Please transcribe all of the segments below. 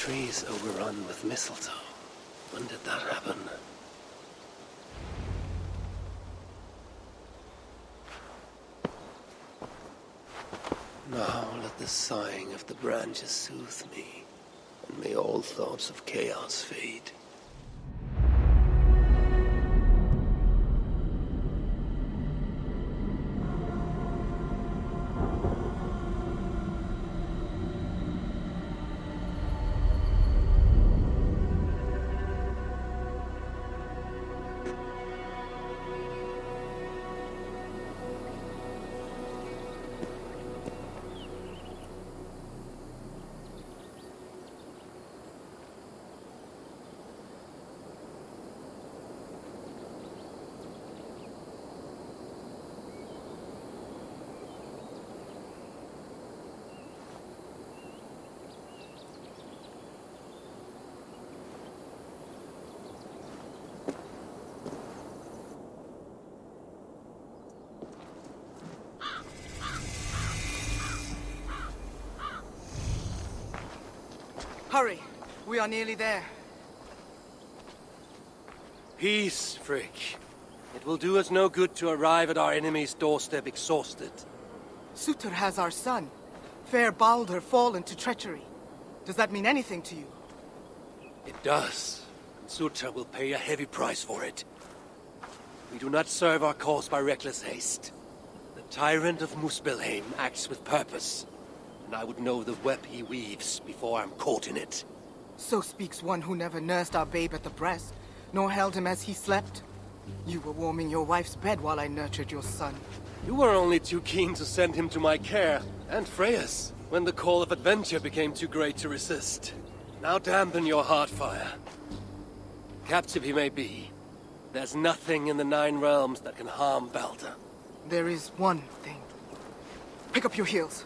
trees overrun with mistletoe. When did that happen? Now let the sighing of the branches soothe me, and may all thoughts of chaos fade. Hurry! We are nearly there. Peace, Frick. It will do us no good to arrive at our enemy's doorstep exhausted. Surtur has our son. Fair Baldur fallen to treachery. Does that mean anything to you? It does. And Surtur will pay a heavy price for it. We do not serve our cause by reckless haste. The tyrant of Muspelheim acts with purpose. And I would know the web he weaves before I'm caught in it. So speaks one who never nursed our babe at the breast, nor held him as he slept. You were warming your wife's bed while I nurtured your son. You were only too keen to send him to my care, and Freya's, when the call of adventure became too great to resist. Now dampen your heart fire. Captive he may be, there's nothing in the Nine Realms that can harm Baldur. There is one thing. Pick up your heels.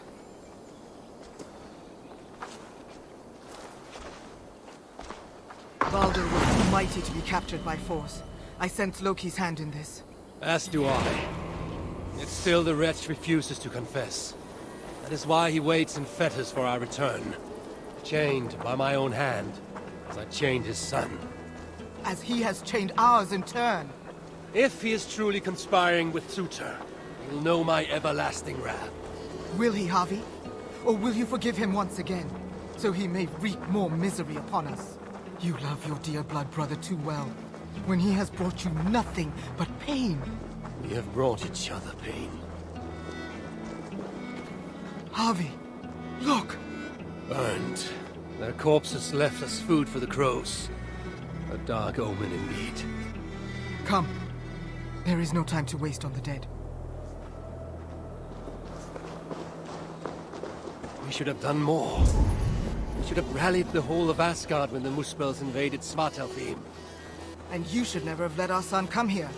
Baldur was too mighty to be captured by force. I sense Loki's hand in this. As do I. Yet still the wretch refuses to confess. That is why he waits in fetters for our return. Chained by my own hand, as I chained his son. As he has chained ours in turn. If he is truly conspiring with Surtur, he'll know my everlasting wrath. Will he, Harvey? Or will you forgive him once again, so he may wreak more misery upon us? You love your dear blood brother too well, when he has brought you nothing but pain. We have brought each other pain. Harvey, look! Burned. Their corpses left as food for the crows. A dark omen indeed. Come. There is no time to waste on the dead. We should have done more. We should have rallied the whole of Asgard when the Muspels invaded Svartalfheim. And you should never have let our son come here.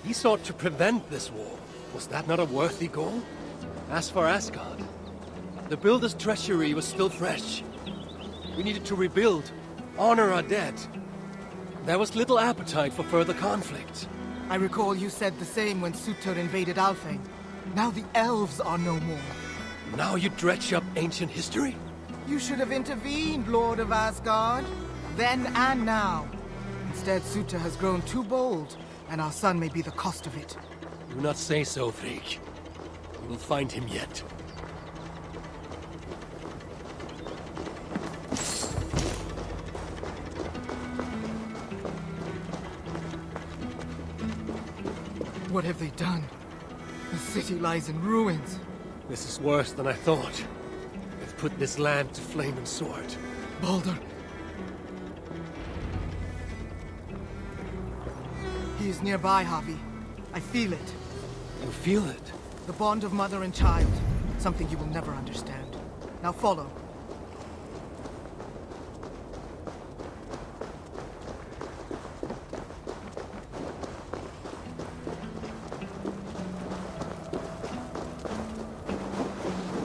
He sought to prevent this war. Was that not a worthy goal? As for Asgard, the Builder's treachery was still fresh. We needed to rebuild, honor our dead. There was little appetite for further conflict. I recall you said the same when Surtur invaded Alfheim. Now the elves are no more. Now you dredge up ancient history? You should have intervened, Lord of Asgard. Then and now. Instead, Surtur has grown too bold, and our son may be the cost of it. Do not say so, Frigg. We will find him yet. What have they done? The city lies in ruins. This is worse than I thought. They've put this land to flame and sword. Baldur. He is nearby, Harvey. I feel it. You feel it? The bond of mother and child. Something you will never understand. Now follow.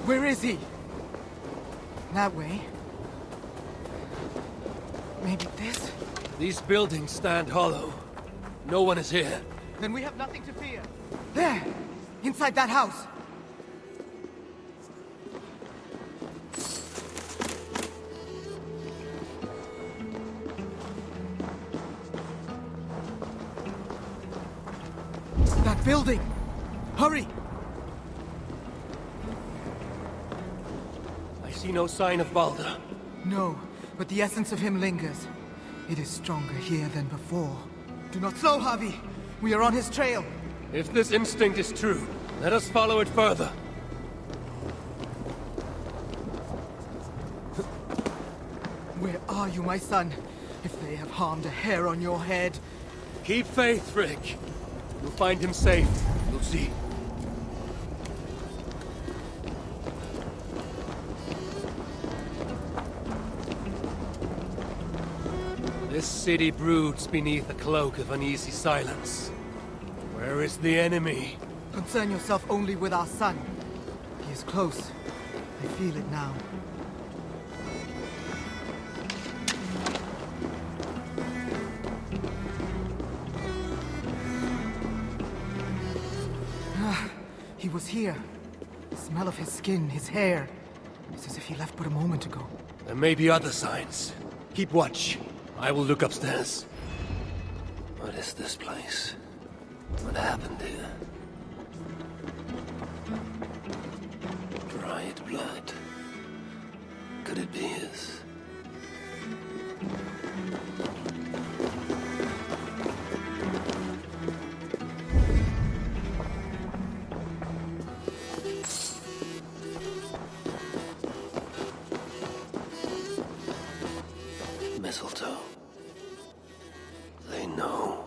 Where is he? That way. Maybe this? These buildings stand hollow. No one is here. Then we have nothing to fear. There! Inside that house! building! Hurry! I see no sign of Balder. No, but the essence of him lingers. It is stronger here than before. Do not slow, Javi! We are on his trail! If this instinct is true, let us follow it further. Where are you, my son? If they have harmed a hair on your head... Keep faith, Rick. You'll find him safe. You'll see. This city broods beneath a cloak of uneasy silence. Where is the enemy? Concern yourself only with our son. He is close. I feel it now. He was here. The smell of his skin, his hair. It's as if he left but a moment ago. There may be other signs. Keep watch. I will look upstairs. What is this place? What happened here? Dried blood. Could it be his? Mistletoe. They know.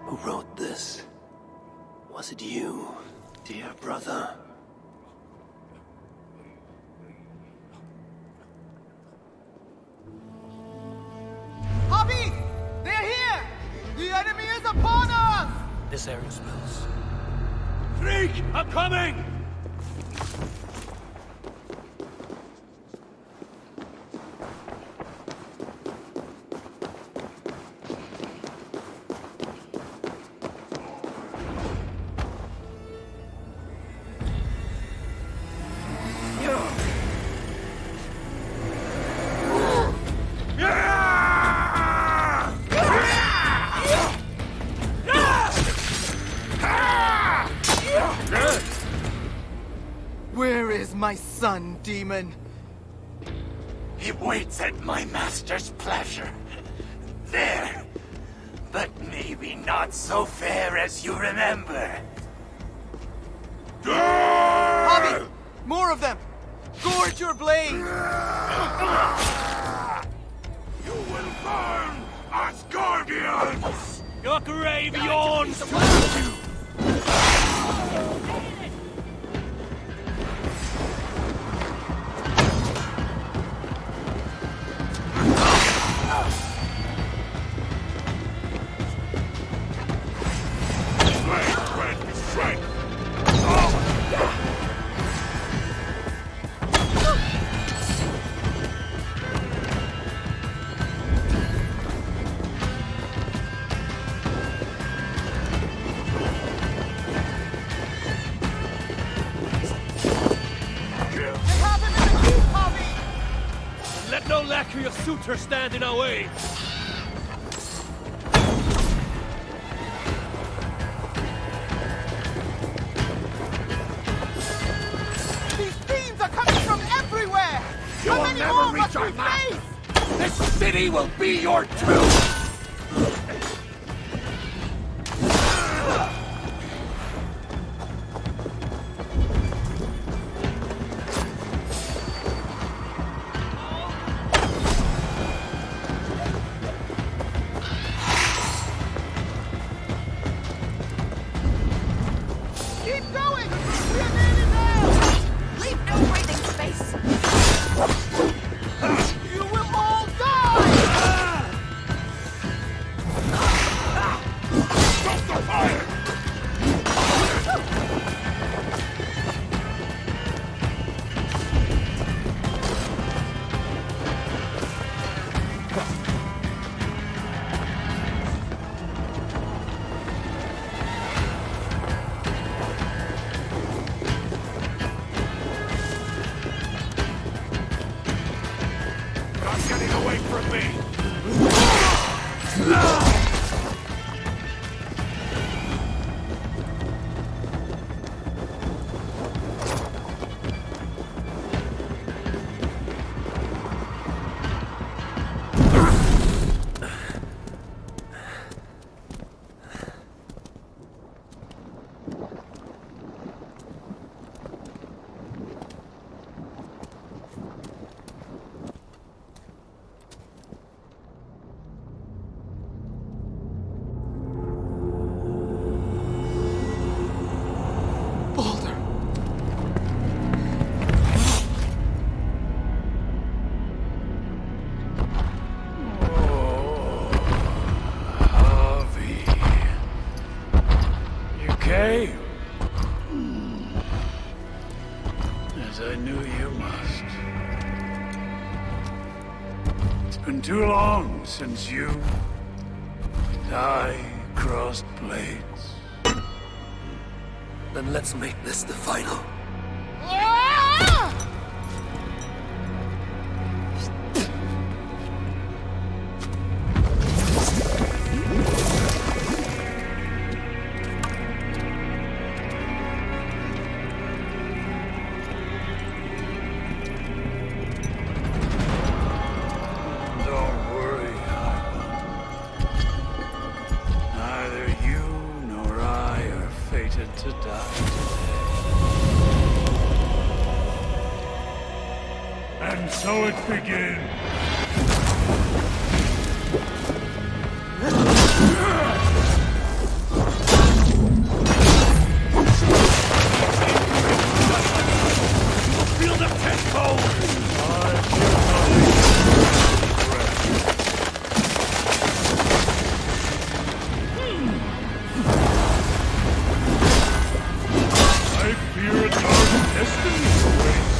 Who wrote this? Was it you, dear brother? Javi! They're here! The enemy is upon us! This area smells. Freak! I'm coming! Where is my son, demon? He waits at my master's pleasure. There. But maybe not so fair as you remember. Javi! More of them! Gorge your blade! You will burn, Asgardians! Your grave yawns towards you! Let no lackery of suitor stand in our way! These fiends are coming from everywhere! You How will many never more reach must our we master! face? This city will be your tomb! Keep going! We are nearly there! Leave no breathing space! You will all die! okay? As I knew you must. It's been too long since you and I crossed blades. Then let's make this the final. Don't worry, Eivor. Neither you nor I are fated to die today. And so it begins. Feel the tempo! I fear a dark destiny awaits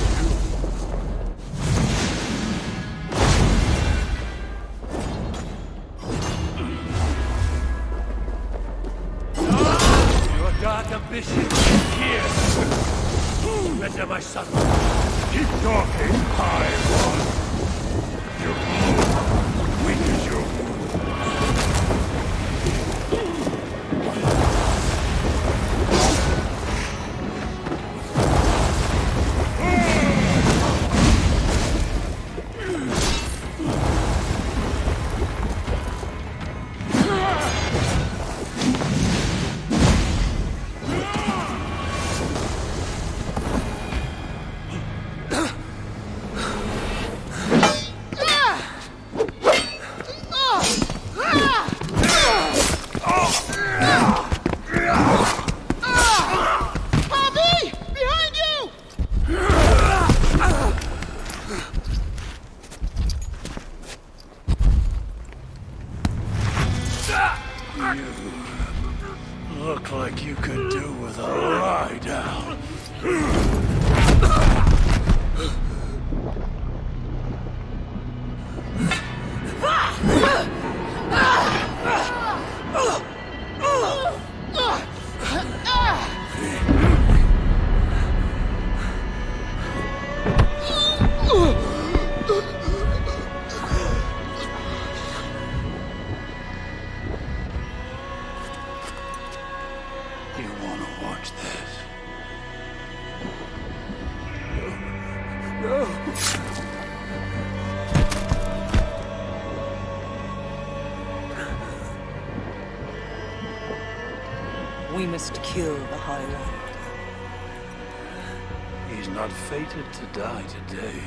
Your dark ambition is here! Better, my son. Keep talking, High One. Your blood weak as your look like you could do with a lie down. You want to watch this? We must kill the High One. He's not fated to die today.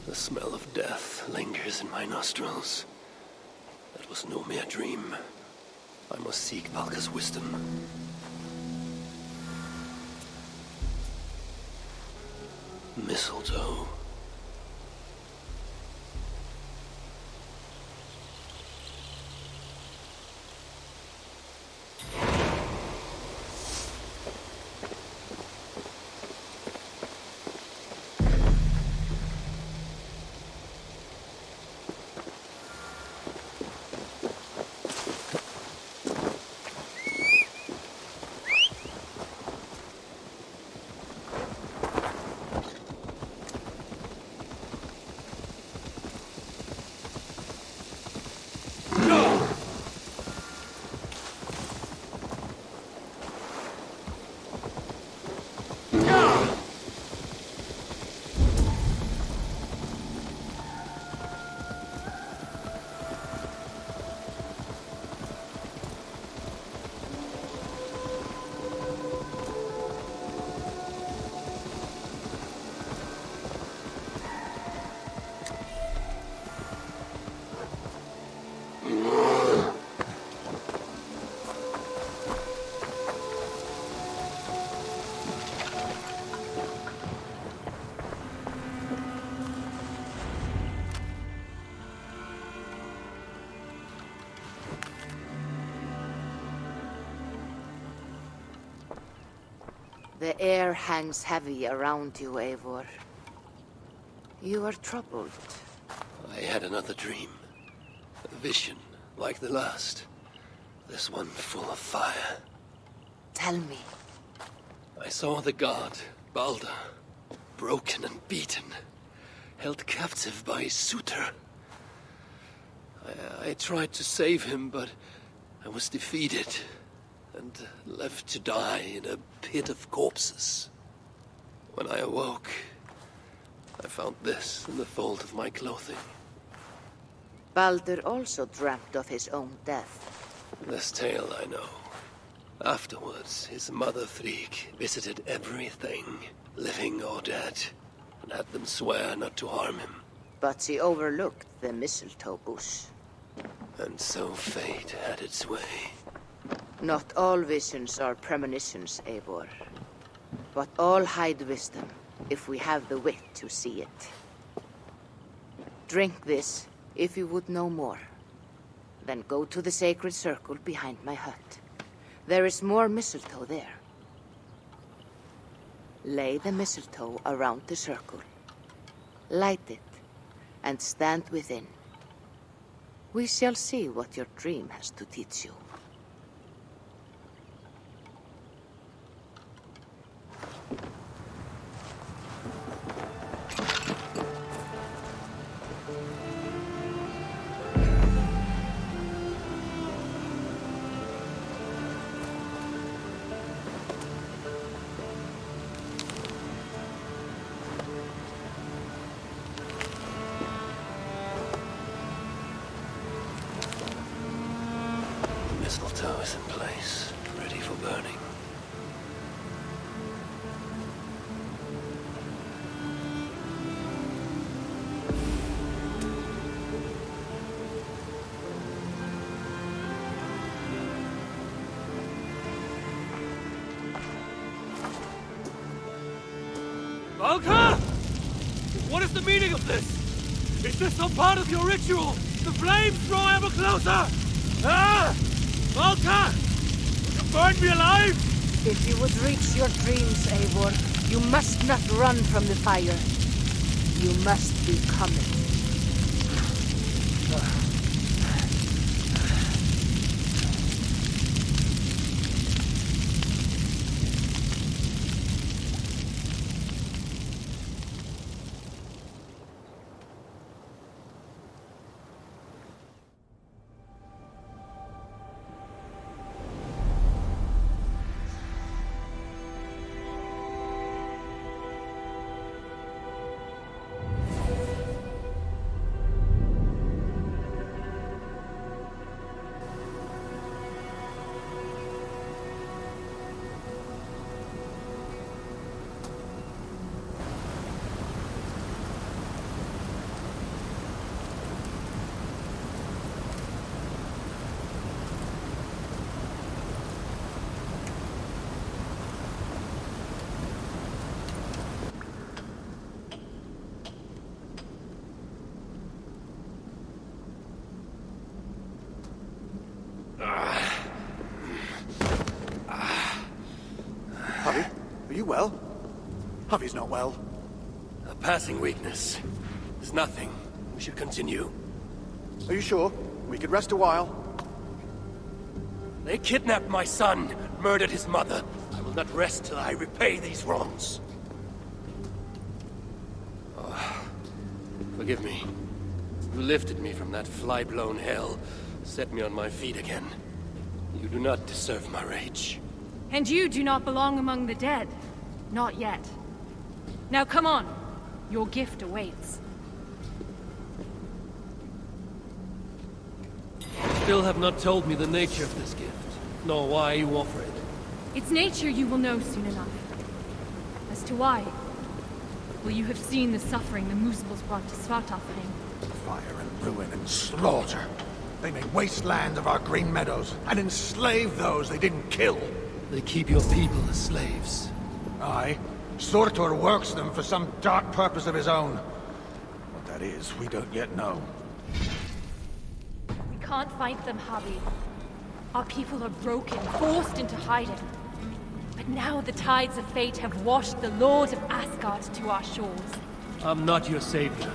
The smell of death lingers in my nostrils. That was no mere dream. I must seek Valka's wisdom. Mistletoe. The air hangs heavy around you, Eivor. You are troubled. I had another dream. A vision, like the last. This one full of fire. Tell me. I saw the god, Balder, broken and beaten, held captive by his suitor. I tried to save him, but I was defeated and left to die in a pit of corpses. When I awoke, I found this in the fold of my clothing. Balder also dreamt of his own death. This tale I know. Afterwards, his mother Frigg visited everything, living or dead, and had them swear not to harm him. But she overlooked the mistletoe bush. And so fate had its way. Not all visions are premonitions, Eivor. But all hide wisdom, if we have the wit to see it. Drink this, if you would know more. Then go to the sacred circle behind my hut. There is more mistletoe there. Lay the mistletoe around the circle. Light it, and stand within. We shall see what your dream has to teach you. Mistletoe is in place, ready for burning. Valka! What is the meaning of this? Is this some part of your ritual? The flames draw ever closer! Ah! Valka! You burn me alive! If you would reach your dreams, Eivor, you must not run from the fire. You must become it. Harvey, are you well? Harvey's not well. A passing weakness. It's nothing. We should continue. Are you sure? We could rest a while. They kidnapped my son, murdered his mother. I will not rest till I repay these wrongs. Oh, forgive me. You lifted me from that fly-blown hell, set me on my feet again. You do not deserve my rage. And you do not belong among the dead. Not yet. Now come on. Your gift awaits. Still have not told me the nature of this gift, nor why you offer it. Its nature you will know soon enough. As to why, well, you have seen the suffering the Muspels brought to Svartalfheim. Fire and ruin and slaughter. They made waste land of our green meadows and enslaved those they didn't kill. They keep your people as slaves. Aye. Surtur works them for some dark purpose of his own. What that is, we don't yet know. We can't fight them, Javi. Our people are broken, forced into hiding. But now the tides of fate have washed the Lord of Asgard to our shores. I'm not your savior.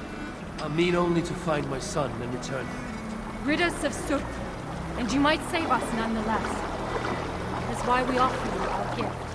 I mean only to find my son and return him. Rid us of Surt, and you might save us nonetheless. That's why we offer you our gift.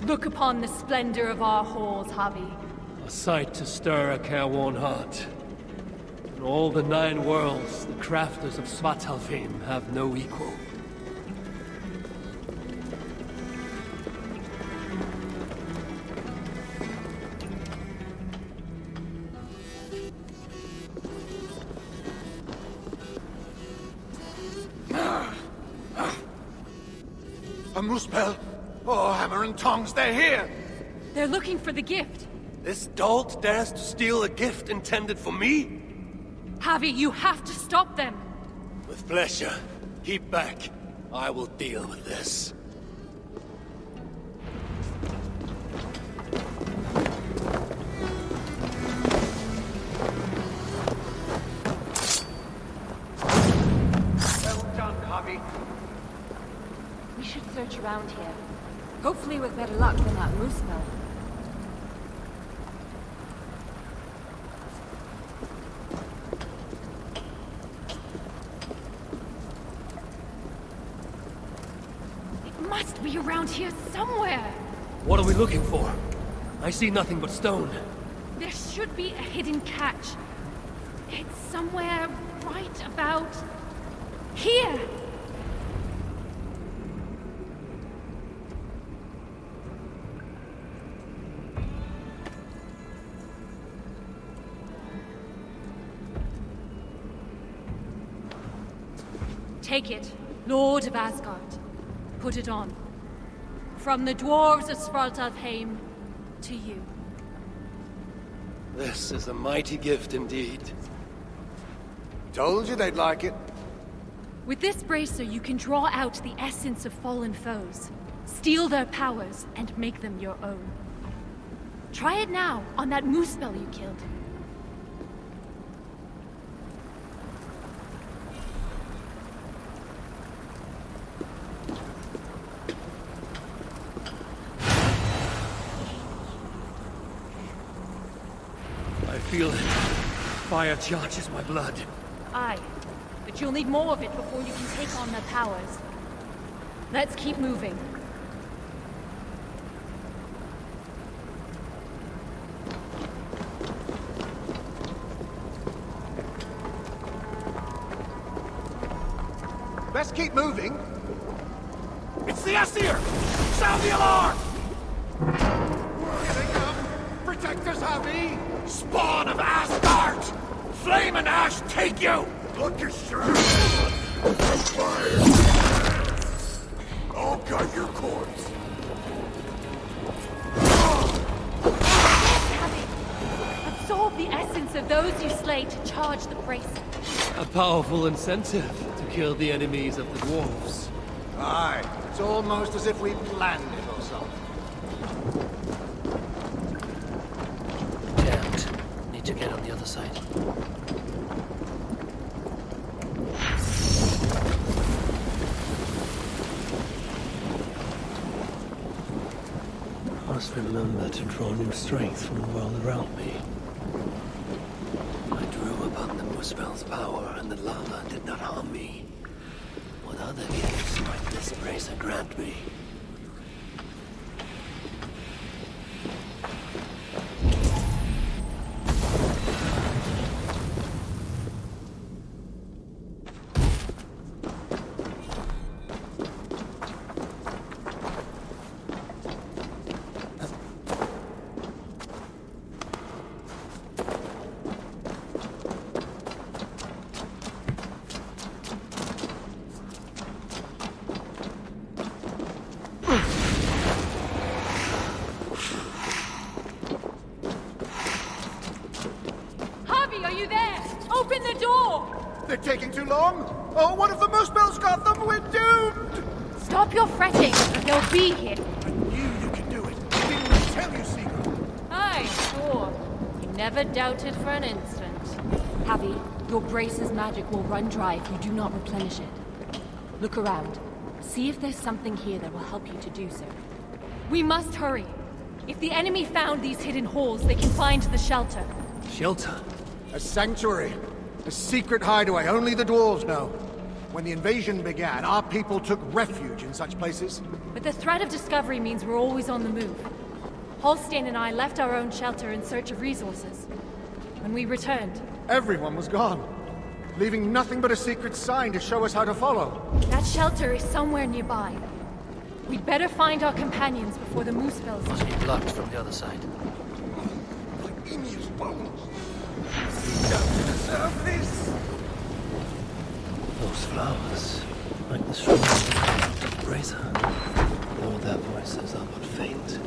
Look upon the splendor of our halls, Havi. A sight to stir a careworn heart. In all the 9 worlds, the crafters of Svartalfheim have no equal. A moose bell! Oh, hammer and tongs, they're here! They're looking for the gift. This dolt dares to steal a gift intended for me? Havi, you have to stop them. With pleasure. Keep back. I will deal with this. Well done, Javi. We should search around here. Hopefully with better luck than that moose bell. It must be around here somewhere. What are we looking for? I see nothing but stone. There should be a hidden catch. It's somewhere right about here. Take it, Lord of Asgard. Put it on. From the dwarves of Svartalfheim to you. This is a mighty gift indeed. Told you they'd like it. With this bracer, you can draw out the essence of fallen foes, steal their powers, and make them your own. Try it now on that moose spell you killed. I feel it. Fire charges my blood. Aye, but you'll need more of it before you can take on their powers. Let's keep moving. Best keep moving. It's the Aesir! Sound the alarm! Here they come! Protect us, Javi! Spawn of Asgard! Flame and ash take you! Look assured! Fire! I'll guide your course. Absorb the essence of those you slay to charge the bracer. A powerful incentive to kill the enemies of the dwarves. Aye, it's almost as if we planned it or something. Damned. Need to get on the other side. Must remember to draw new strength from the world around me. I drew upon the Muspel's power, and the lava did not harm me. What other gifts might this bracer grant me? are you there? Open the door! They're taking too long? Oh, what if the moose bells got them? We're doomed! Stop your fretting, or they'll be here. I knew you could do it. Didn't I tell you, Seagull? Aye, sure. You never doubted for an instant. Javi, your brace's magic will run dry if you do not replenish it. Look around. See if there's something here that will help you to do so. We must hurry. If the enemy found these hidden halls, they can find the shelter. Shelter? A sanctuary. A secret hideaway only the dwarves know. When the invasion began, our people took refuge in such places. But the threat of discovery means we're always on the move. Holstein and I left our own shelter in search of resources. When we returned, Everyone was gone, leaving nothing but a secret sign to show us how to follow. that shelter is somewhere nearby. We'd better find our companions before the moose bells. Must be blocked from the other side. Emu's bones. You don't deserve this. Those flowers, like the shrubs of Bracer. All their voices are but faint. The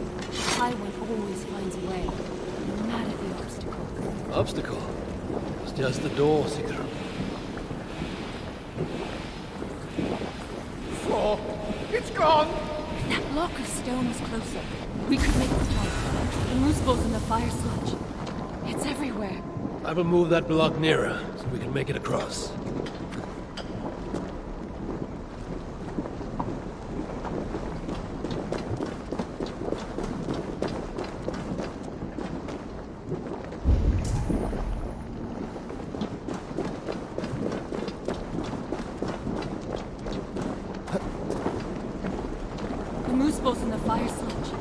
High One always finds a way, no matter the obstacle. Obstacle? It's just the door, Sigurd. Floor. It's gone. If that block of stone was closer, we could make the jump. The moose balls in the fire sludge. It's everywhere. I will move that block nearer, so we can make it across. The moose balls in the fire sludge.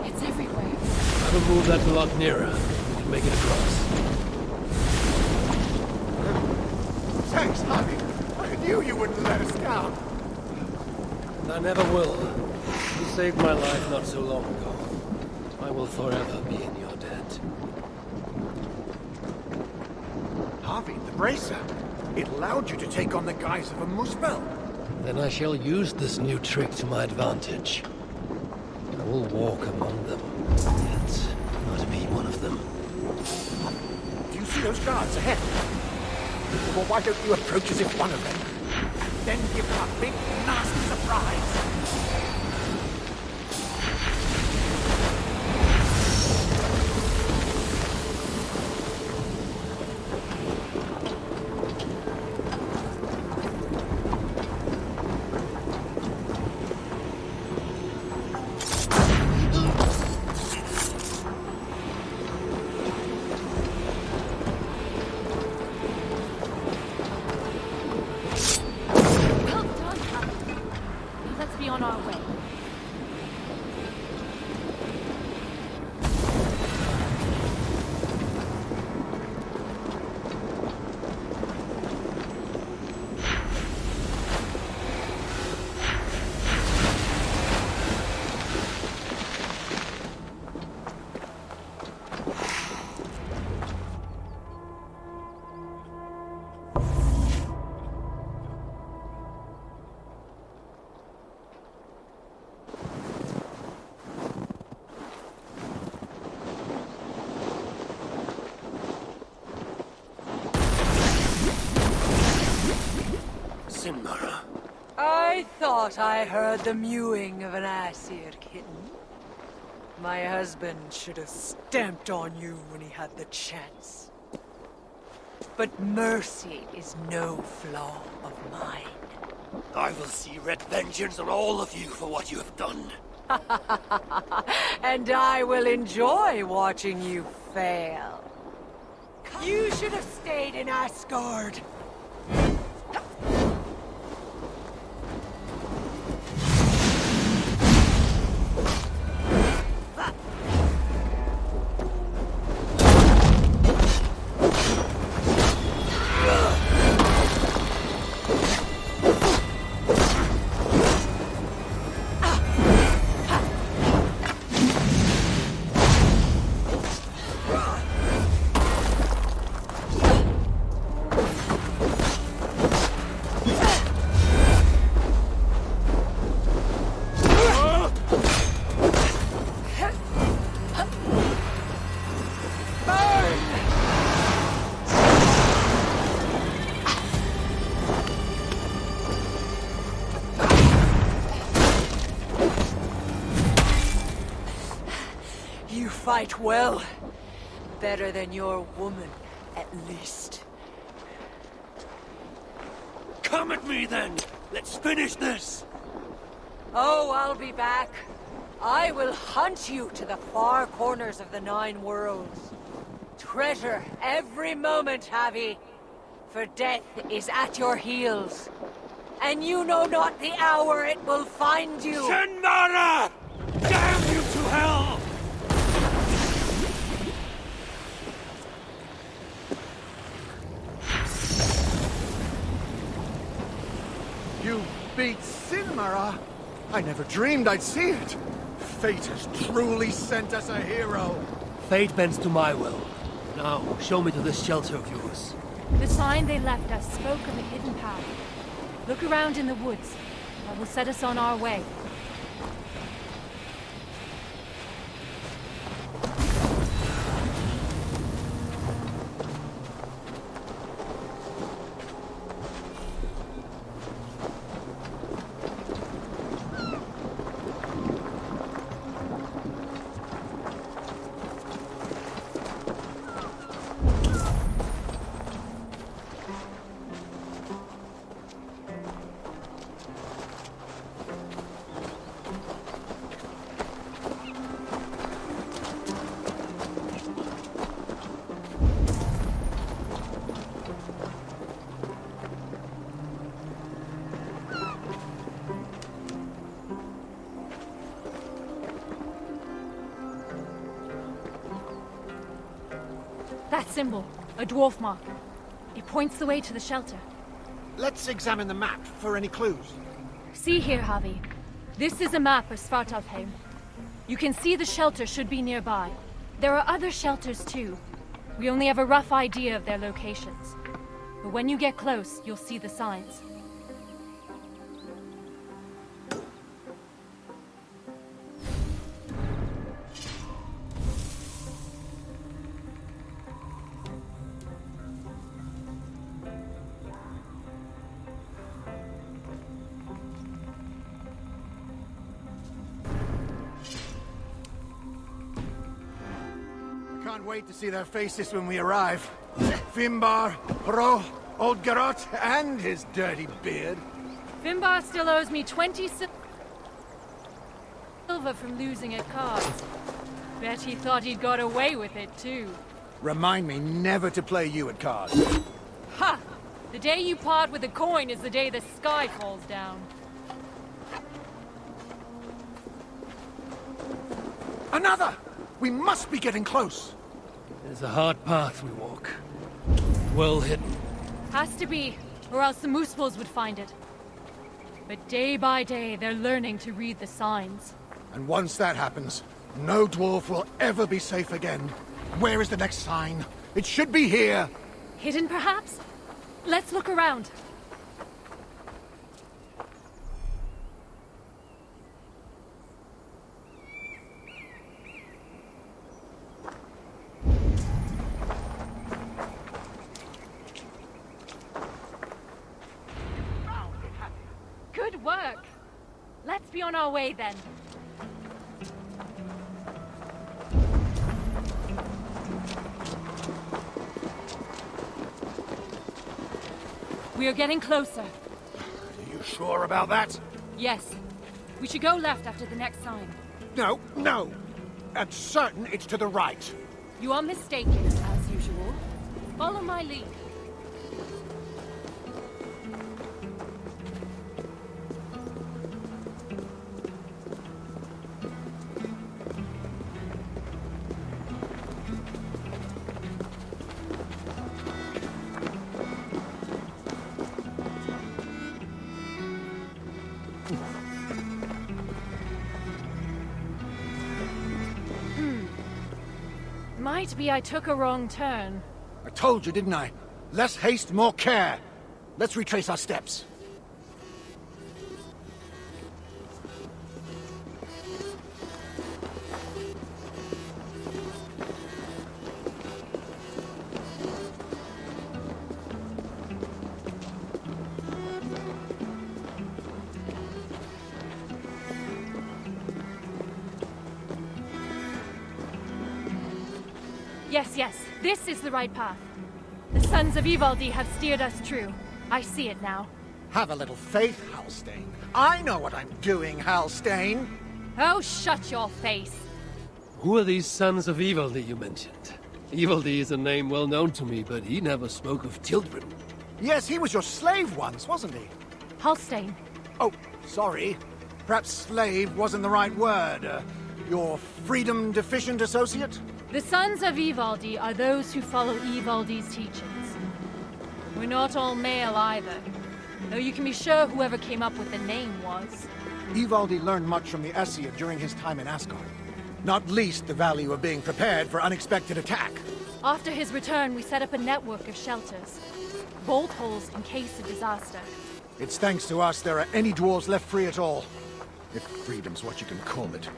It's everywhere. I will move that block nearer, so we can make it across. Thanks, Harvey. I knew you wouldn't let us down. And I never will. You saved my life not so long ago. I will forever be in your debt. Harvey, the bracer. It allowed you to take on the guise of a moose bell. Then I shall use this new trick to my advantage. I will walk among them, yet not be one of them. Do you see those guards ahead? Well, why don't you approach as if one of them? Then give them a big, nasty surprise. Well done, Captain. Now let's be on our way. Simnara. I thought I heard the mewing of an Aesir kitten. My husband should have stamped on you when he had the chance. But mercy is no flaw of mine. I will see red vengeance on all of you for what you have done. And I will enjoy watching you fail. You should have stayed in Asgard. fight well. Better than your woman, at least. Come at me then! Let's finish this! Oh, I'll be back. I will hunt you to the far corners of the 9 worlds. Treasure every moment, Javi, for death is at your heels. And you know not the hour it will find you. Shenmara! Damn you to hell! You beat Sinmara? I never dreamed I'd see it. Fate has truly sent us a hero. Fate bends to my will. Now, show me to this shelter of yours. The sign they left us spoke of a hidden path. Look around in the woods. That will set us on our way. That symbol, a dwarf mark. It points the way to the shelter. Let's examine the map for any clues. See here, Javi. This is a map of Svartalfheim. You can see the shelter should be nearby. There are other shelters too. We only have a rough idea of their locations. But when you get close, you'll see the signs. Can't wait to see their faces when we arrive. Finbar, Hro, Old Garot, and his dirty beard. Finbar still owes me 20 silver from losing at cards. Bet he thought he'd got away with it too. Remind me never to play you at cards. Ha! The day you part with a coin is the day the sky falls down. Another! We must be getting close. It's a hard path we walk. Well hidden. Has to be, or else the Moosepools would find it. But day by day, they're learning to read the signs. And once that happens, no dwarf will ever be safe again. Where is the next sign? It should be here. Hidden, perhaps? Let's look around. Good work. Let's be on our way then. We are getting closer. Are you sure about that? Yes. We should go left after the next sign. No, no. I'm certain it's to the right. You are mistaken, as usual. Follow my lead. Might be I took a wrong turn. I told you, didn't I? Less haste, more care. Let's retrace our steps. Yes. This is the right path. The sons of Ivaldi have steered us true. I see it now. Have a little faith, Halstein. I know what I'm doing, Halstein. Oh, shut your face. Who are these sons of Ivaldi you mentioned? Ivaldi is a name well known to me, but he never spoke of children. Yes, he was your slave once, wasn't he? Halstein. Oh, sorry. Perhaps slave wasn't the right word. Your freedom-deficient associate? The sons of Ivaldi are those who follow Ivaldi's teachings. We're not all male either, though you can be sure whoever came up with the name was. Ivaldi learned much from the Aesir during his time in Asgard. Not least the value of being prepared for unexpected attack. After his return, we set up a network of shelters. Bolt holes in case of disaster. It's thanks to us there are any dwarves left free at all. If freedom's what you can call it.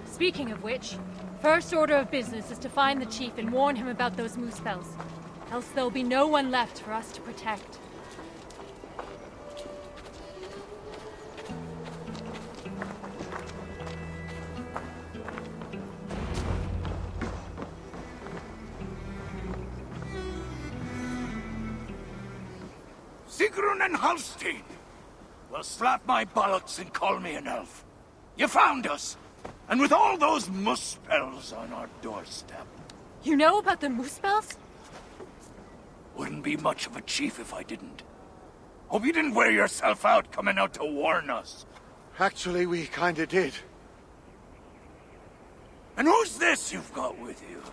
Speaking of which, first order of business is to find the chief and warn him about those moose spells. Else there'll be no one left for us to protect. Sigrun and Halstein! Well, slap my bollocks and call me an elf. You found us! And with all those moose spells on our doorstep. You know about the moose spells? Wouldn't be much of a chief if I didn't. Hope you didn't wear yourself out coming out to warn us. Actually, we kinda did. And who's this you've got with you?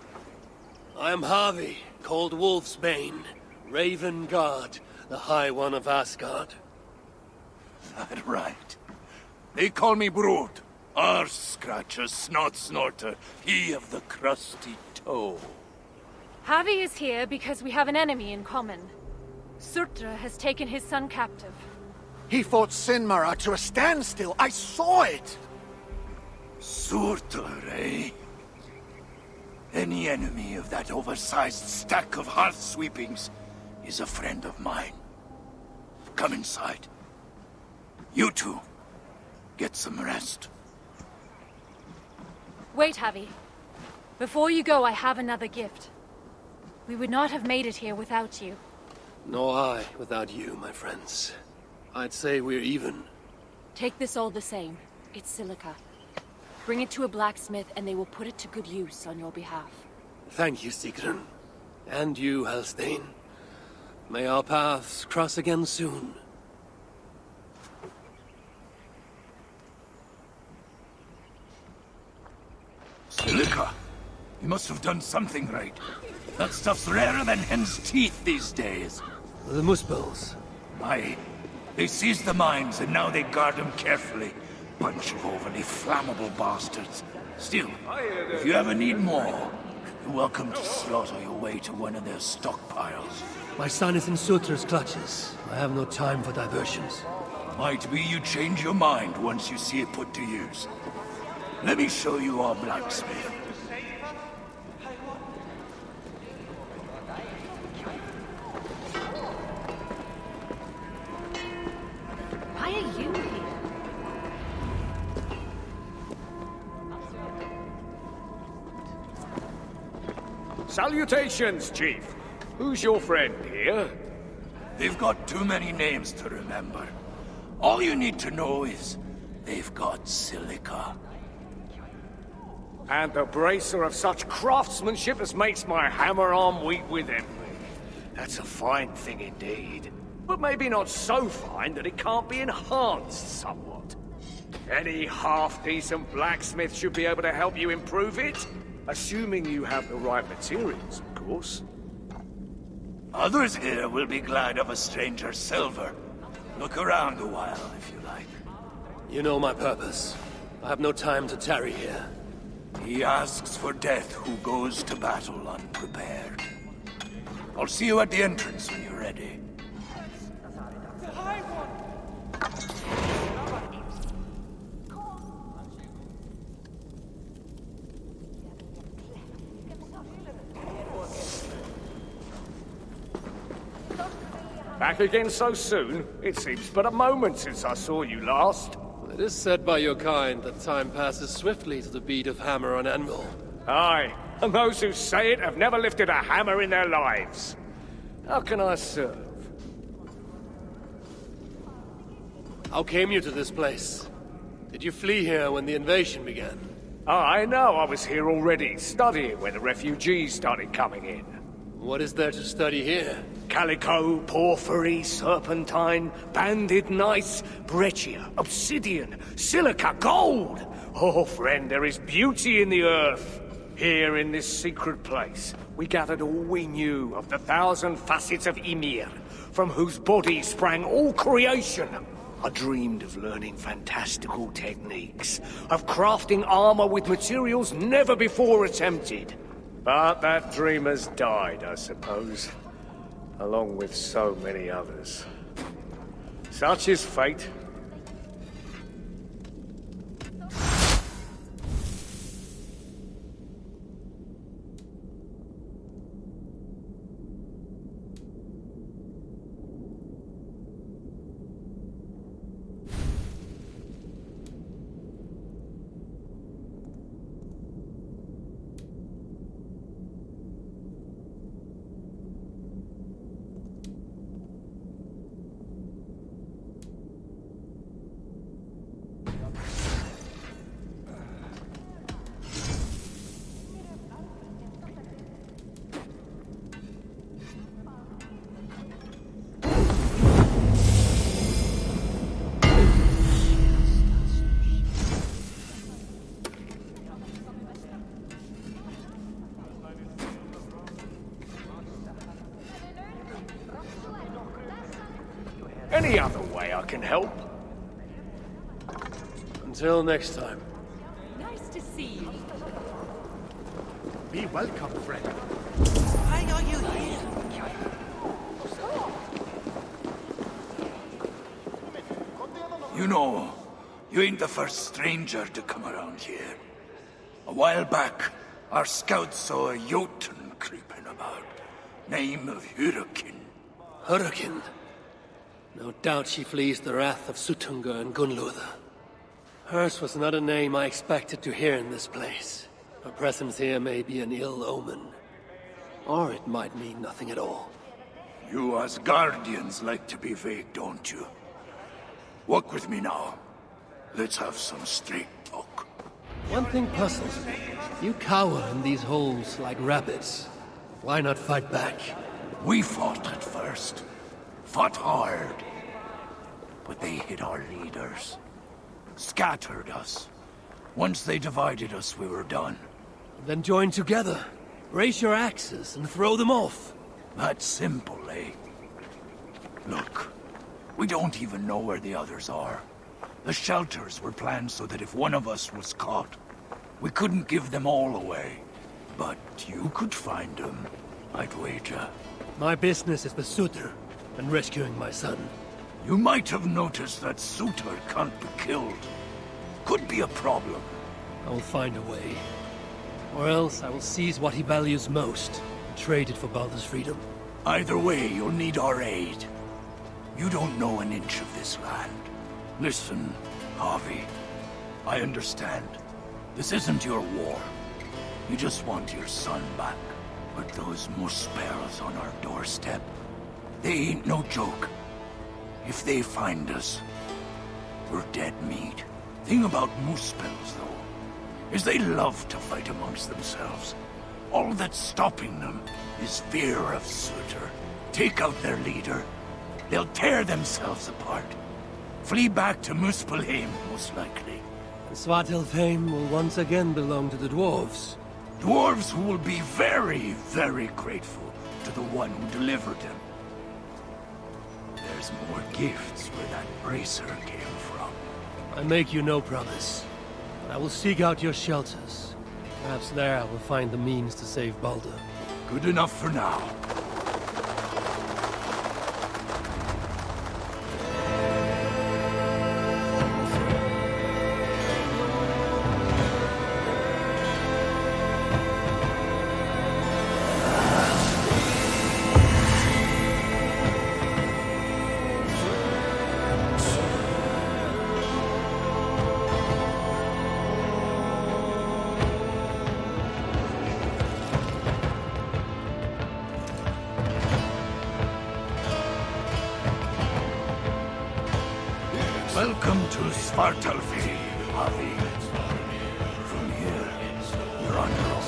I am Harvey, called Wolfsbane, Raven Guard, the High One of Asgard. That right. They call me Brood. Arse Scratcher, Snot Snorter, he of the crusty toe. Javi is here because we have an enemy in common. Surtra has taken his son captive. He fought Sinmara to a standstill. I saw it! Surtur, eh? Any enemy of that oversized stack of hearth sweepings is a friend of mine. Come inside. You two, get some rest. Wait, Javi. Before you go, I have another gift. We would not have made it here without you. Nor I without you, my friends. I'd say we're even. Take this all the same. It's silica. Bring it to a blacksmith and they will put it to good use on your behalf. Thank you, Sigrun. And you, Halstein. May our paths cross again soon. Silica? You must have done something right. That stuff's rarer than hen's teeth these days. The Muspels. Aye. They seized the mines and now they guard them carefully. Bunch of overly flammable bastards. Still, if you ever need more, you're welcome to slaughter your way to one of their stockpiles. My son is in Surtra's clutches. I have no time for diversions. Might be you change your mind once you see it put to use. Let me show you our blacksmith. Why are you here? Salutations, Chief. Who's your friend here? They've got too many names to remember. All you need to know is they've got silica. And the bracer of such craftsmanship as makes my hammer-arm weak with envy. That's a fine thing indeed. But maybe not so fine that it can't be enhanced somewhat. Any half-decent blacksmith should be able to help you improve it. Assuming you have the right materials, of course. Others here will be glad of a stranger's silver. Look around a while, if you like. You know my purpose. I have no time to tarry here. He asks for death who goes to battle unprepared. I'll see you at the entrance when you're ready. Back again so soon? It seems but a moment since I saw you last. It is said by your kind that time passes swiftly to the beat of hammer on anvil. Aye, And those who say it have never lifted a hammer in their lives. How can I serve? How came you to this place? Did you flee here when the invasion began? I know, I was here already, studying when the refugees started coming in. What is there to study here? Calico, porphyry, serpentine, banded gneiss, breccia, obsidian, silica, gold! Oh, friend, there is beauty in the earth. Here in this secret place, we gathered all we knew of the 1,000 facets of Ymir, from whose body sprang all creation. I dreamed of learning fantastical techniques, of crafting armor with materials never before attempted. But that dream has died, I suppose, along with so many others. Such is fate. Any other way I can help? Until next time. Nice to see you. Be welcome, friend. Why are you here? You know, you ain't the first stranger to come around here. A while back, our scouts saw a Jotun creeping about. Name of Hurricane. Hurricane. No doubt she flees the wrath of Suttungr and Gunnlóðr. Hers was not a name I expected to hear in this place. Her presence here may be an ill omen. Or it might mean nothing at all. You Asgardians like to be vague, don't you? Walk with me now. Let's have some straight talk. One thing puzzles me. You cower in these holes like rabbits. Why not fight back? We fought at first. Fought hard. But they hit our leaders. Scattered us. Once they divided us, we were done. Then join together. Raise your axes and throw them off. That's simple, eh? Look, we don't even know where the others are. The shelters were planned so that if one of us was caught, we couldn't give them all away. But you could find them, I'd wager. My business is with Surtr and rescuing my son. You might have noticed that Surtr can't be killed. Could be a problem. I will find a way. Or else I will seize what he values most and trade it for Baldur's freedom. Either way, you'll need our aid. You don't know an inch of this land. Listen, Harvey. I understand. This isn't your war. You just want your son back. But those Muspels on our doorstep, they ain't no joke. If they find us, we're dead meat. Thing about Muspels, though, is they love to fight amongst themselves. All that's stopping them is fear of Surtr. Take out their leader, they'll tear themselves apart. Flee back to Muspelheim, most likely. And Svartalfheim will once again belong to the dwarves. Dwarves who will be very, very grateful to the one who delivered them. There's more gifts where that bracer came from. I make you no promise, but I will seek out your shelters. Perhaps there I will find the means to save Baldur. Good enough for now. Welcome to Svartalfheim, Avi. From here, you're on your own.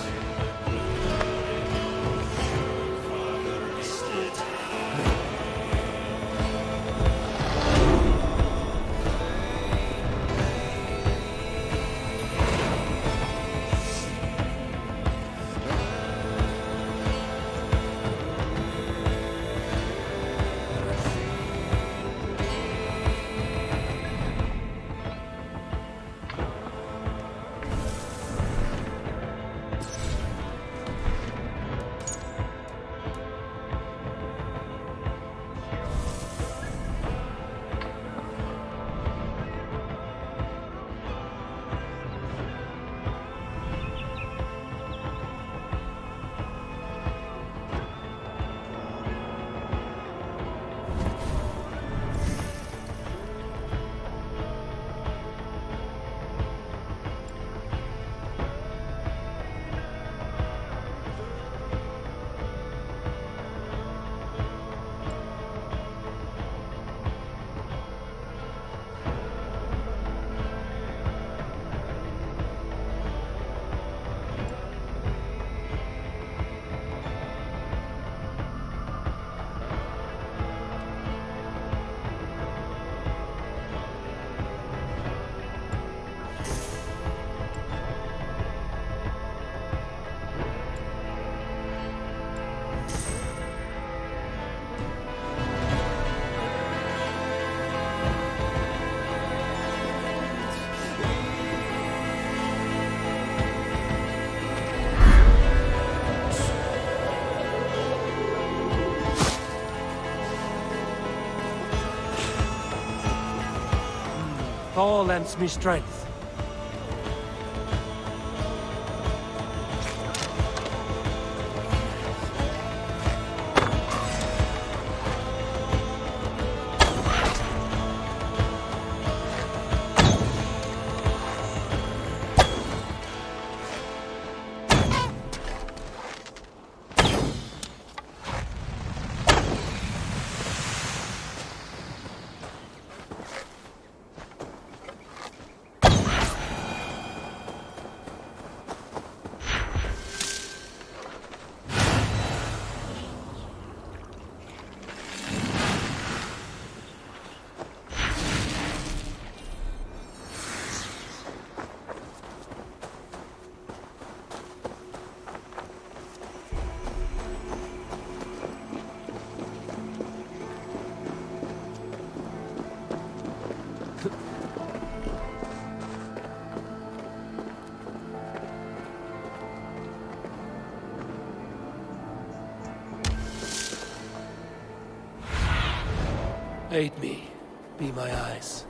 Thor lends me strength. Aid me. Be my eyes.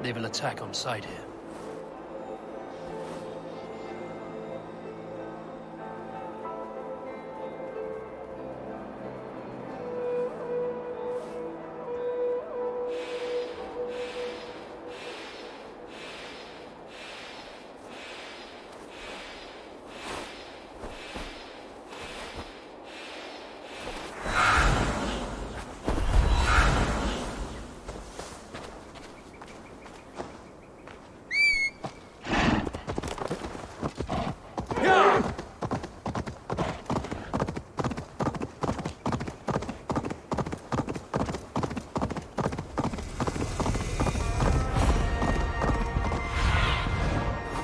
They will attack on sight here.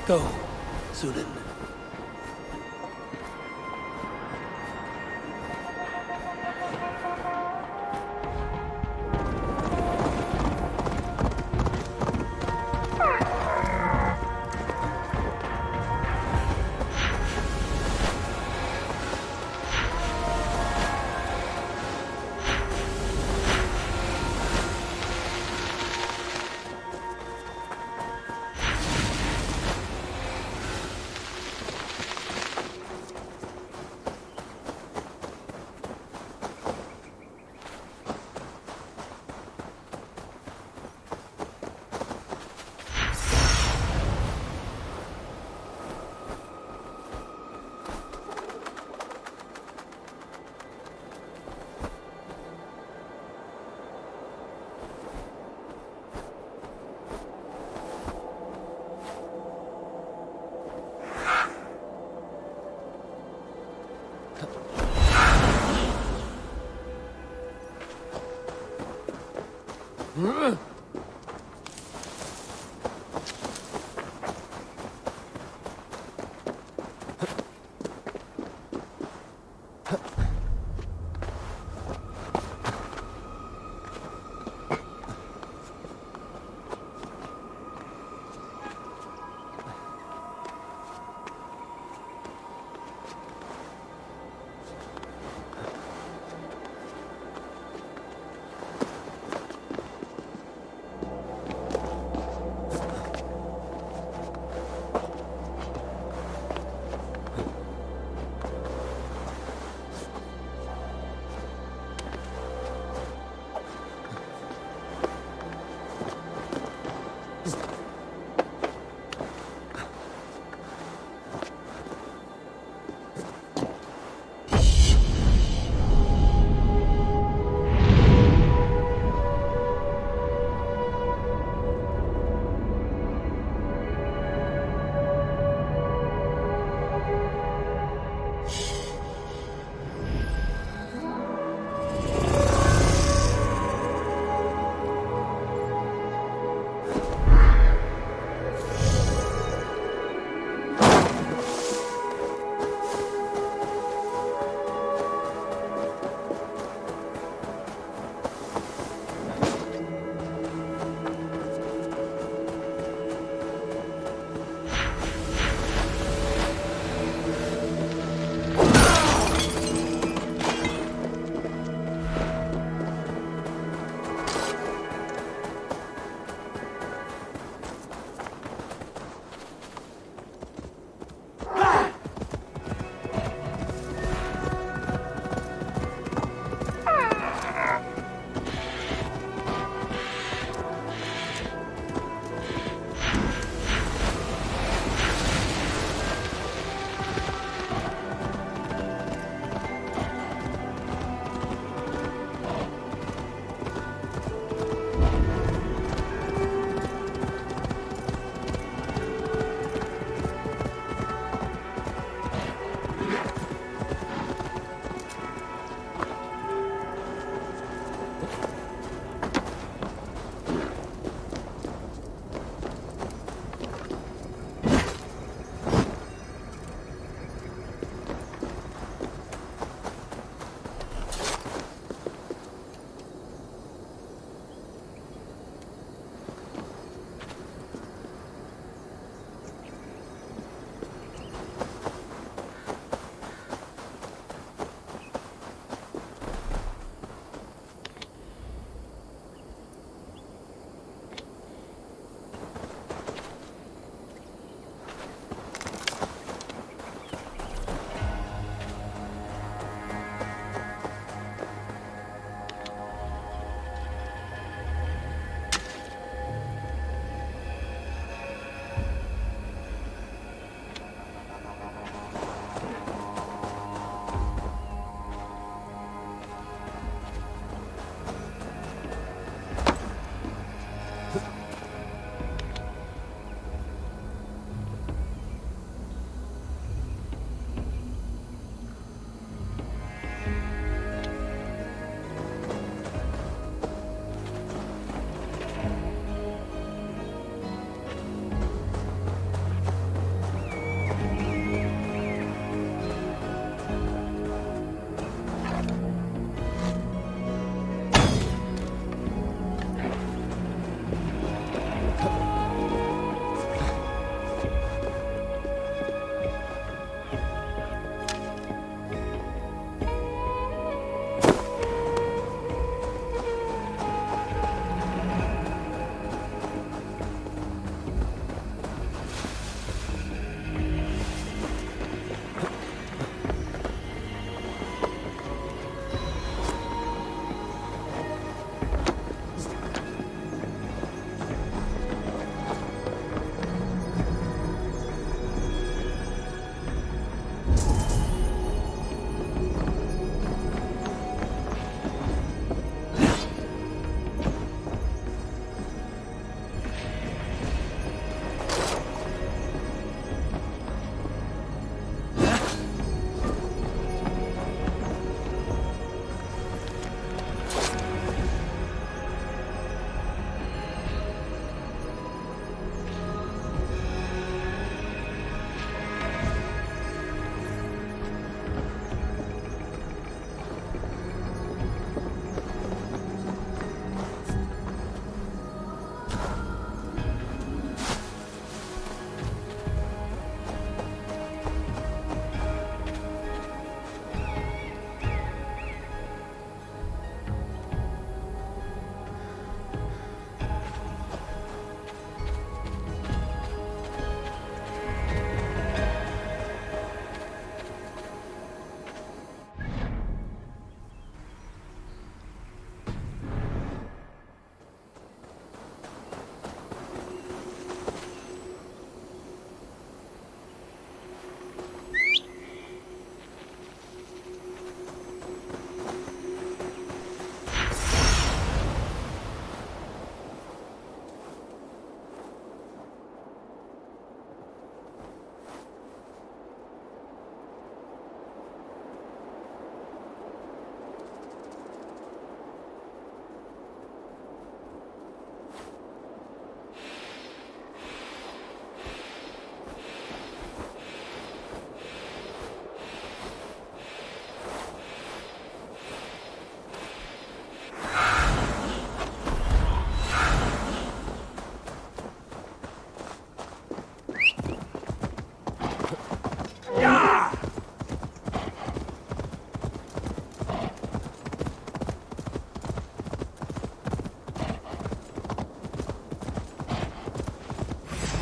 Go, Sunan.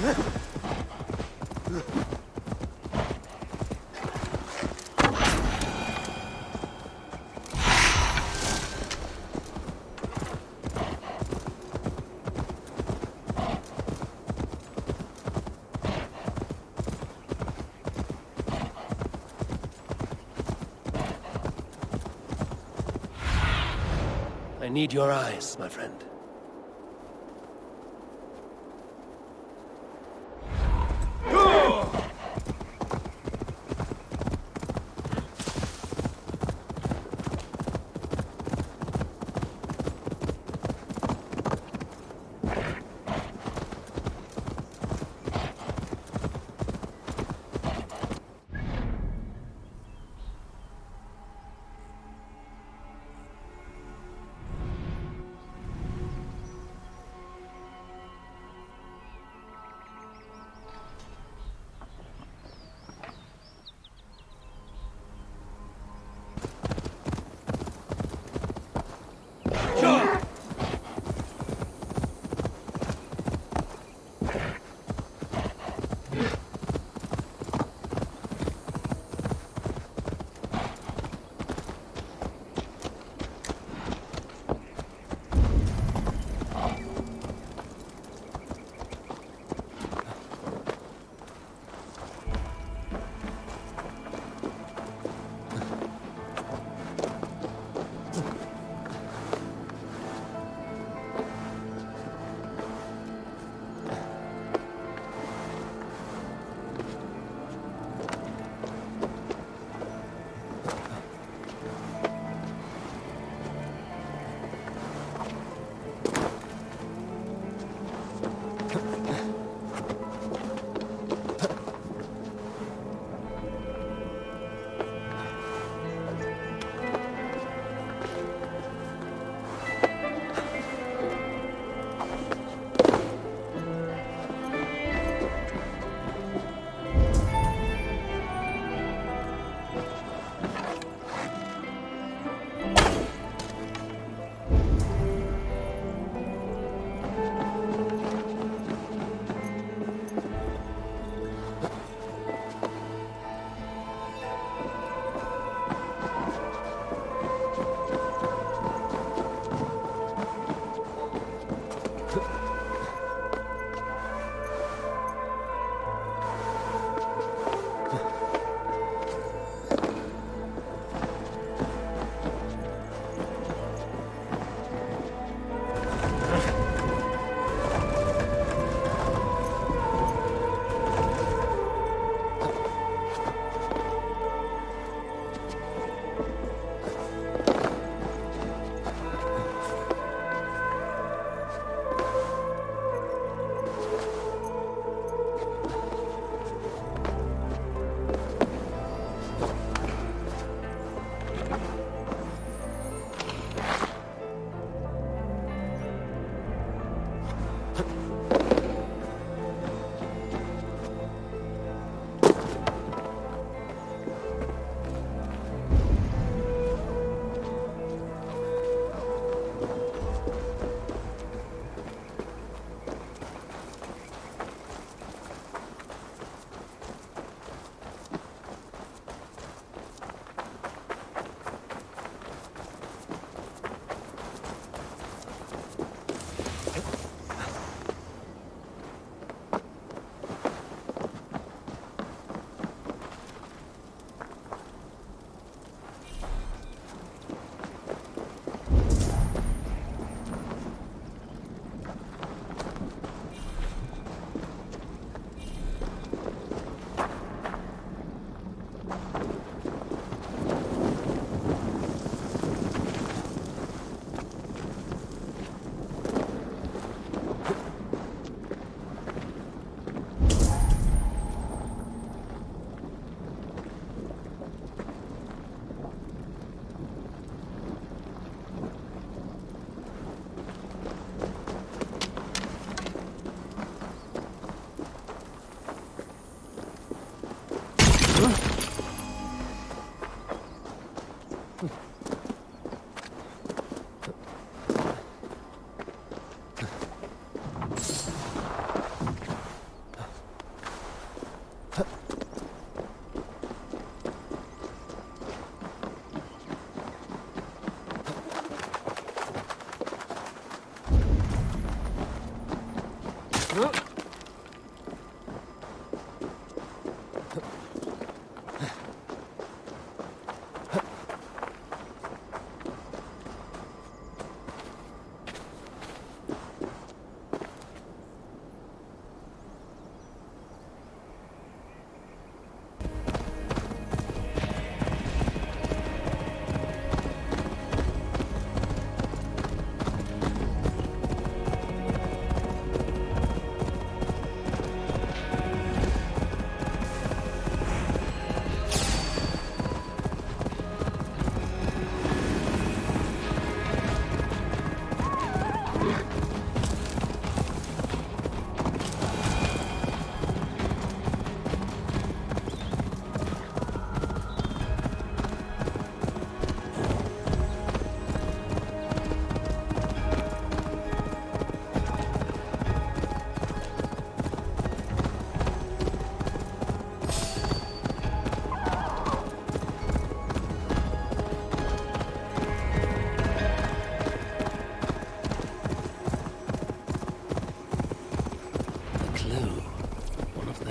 I need your eyes, my friend.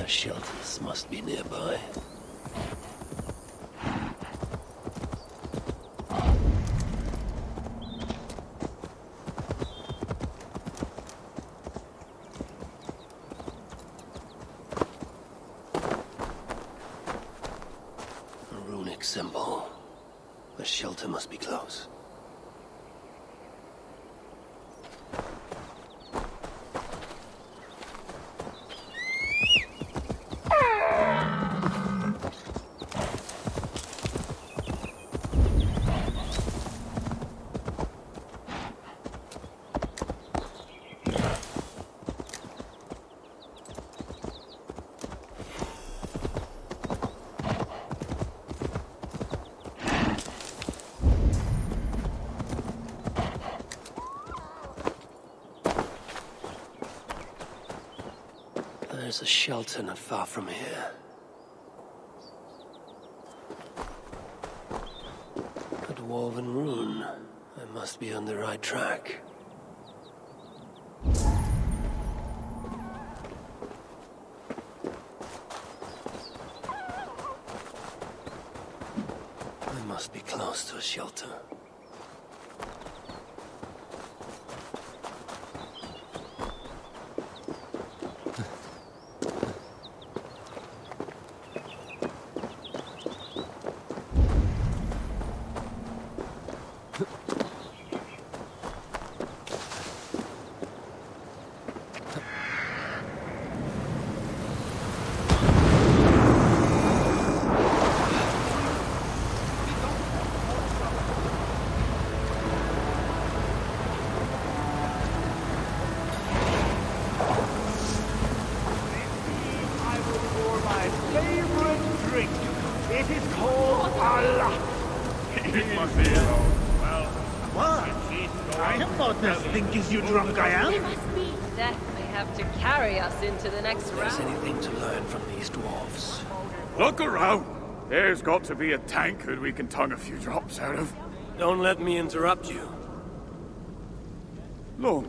Shelters must be nearby. A runic symbol. The shelter must be close. There's a shelter not far from here. A dwarven rune. I must be on the right track. I must be close to a shelter. You drunk I am? It must be. Death may have to carry us into the next If there's round. anything to learn from these dwarves. Look around. There's got to be a tankard we can tongue a few drops out of. Don't let me interrupt you. Lord,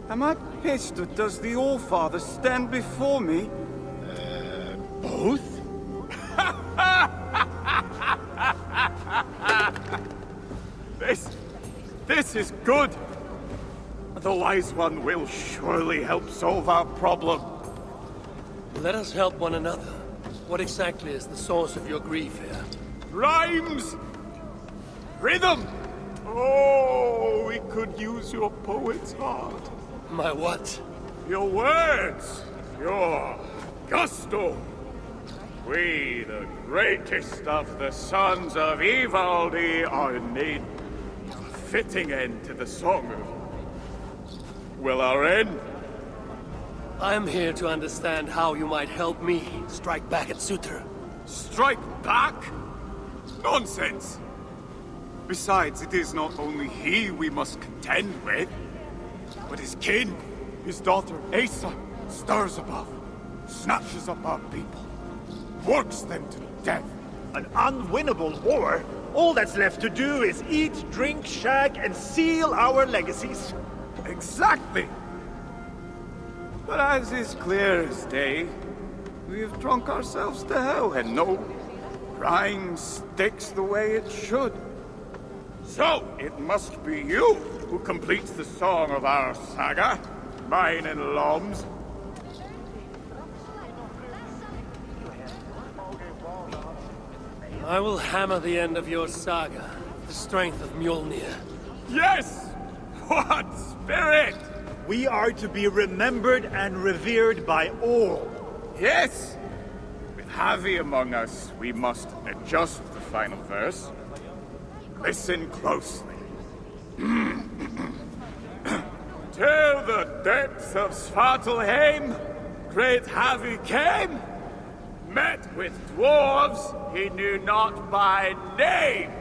am I pissed or does the All-Father stand before me? Both? This is good. The Wise One will surely help solve our problem. Let us help one another. What exactly is the source of your grief here? Rhymes! Rhythm! Oh, we could use your poet's heart. My what? Your words! Your gusto! We, the greatest of the sons of Ivaldi, are in need of a fitting end to the song of... Well, our end? I am here to understand how you might help me strike back at Sutra. Strike back? Nonsense! Besides, it is not only he we must contend with, but his kin, his daughter Asa, stirs above, snatches up our people, works them to death. An unwinnable war? All that's left to do is eat, drink, shag, and seal our legacies. Exactly! But as is clear as day, we have drunk ourselves to hell, and no rhyme sticks the way it should. So, it must be you who completes the song of our saga, mine and Lom's. I will hammer the end of your saga, the strength of Mjolnir. Yes! What spirit! We are to be remembered and revered by all. Yes! With Havi among us, we must adjust the final verse. Listen closely. Till the depths of Svartalheim, great Havi came, met with dwarves he knew not by name.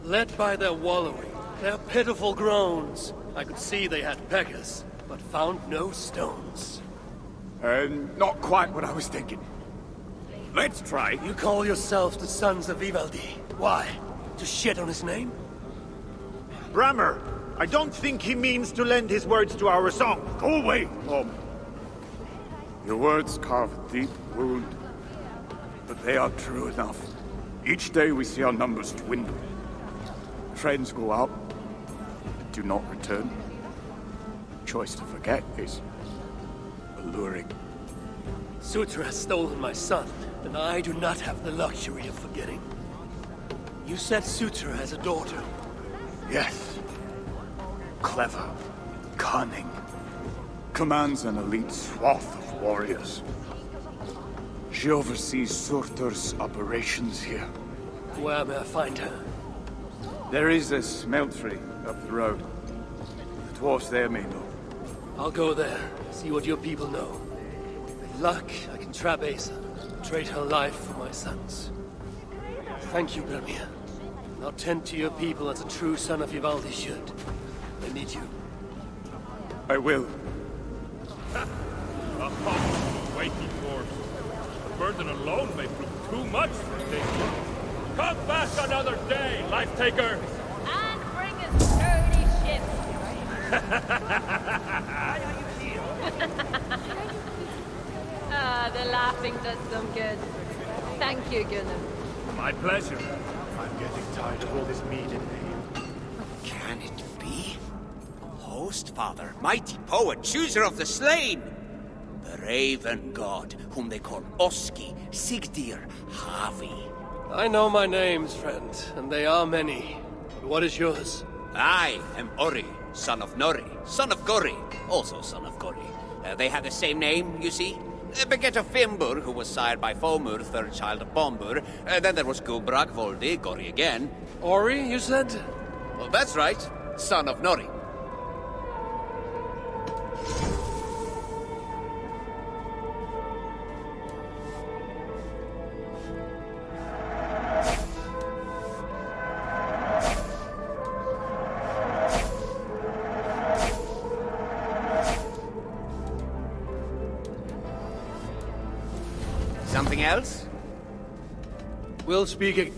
Led by their wallowing, their pitiful groans, I could see they had beggars, but found no stones. Not quite what I was thinking. Let's try. You call yourselves the sons of Ivaldi. Why? To shit on his name? Brammer, I don't think he means to lend his words to our song. Go away, Mom. Your words carve a deep wound, but they are true enough. Each day we see our numbers dwindle. Friends go out, and do not return. Choice to forget is alluring. Sutra has stolen my son, and I do not have the luxury of forgetting. You said Sutra has a daughter. Yes. Clever. Cunning. Commands an elite swath of warriors. She oversees Surtur's operations here. Where may I find her? There is a smeltery up the road. The dwarves there may know. I'll go there, see what your people know. With luck, I can trap Asa, trade her life for my son's. Thank you, Bermir. Now tend to your people as a true son of Ivaldi should. I need you. I will. A humble, weighty corpse. The burden alone may prove too much for David. Come back another day, life taker! And bring us sturdy ships. The laughing does some good. Thank you, Gunnar. My pleasure. I'm getting tired of all this mead and ale. Can it be? Host Father, mighty poet, chooser of the slain! The Raven God, whom they call Oski, Sigdir, Havi. I know my names, friend, and they are many. But what is yours? I am Ori, son of Nori, son of Gori, also son of Gori. They have the same name, you see. Beget of Fimbur, who was sired by Fomur, third child of Bombur. Then there was Gubrak, Voldi, Gori again. Ori, you said? Well, that's right, son of Nori. Something else? We'll speak again.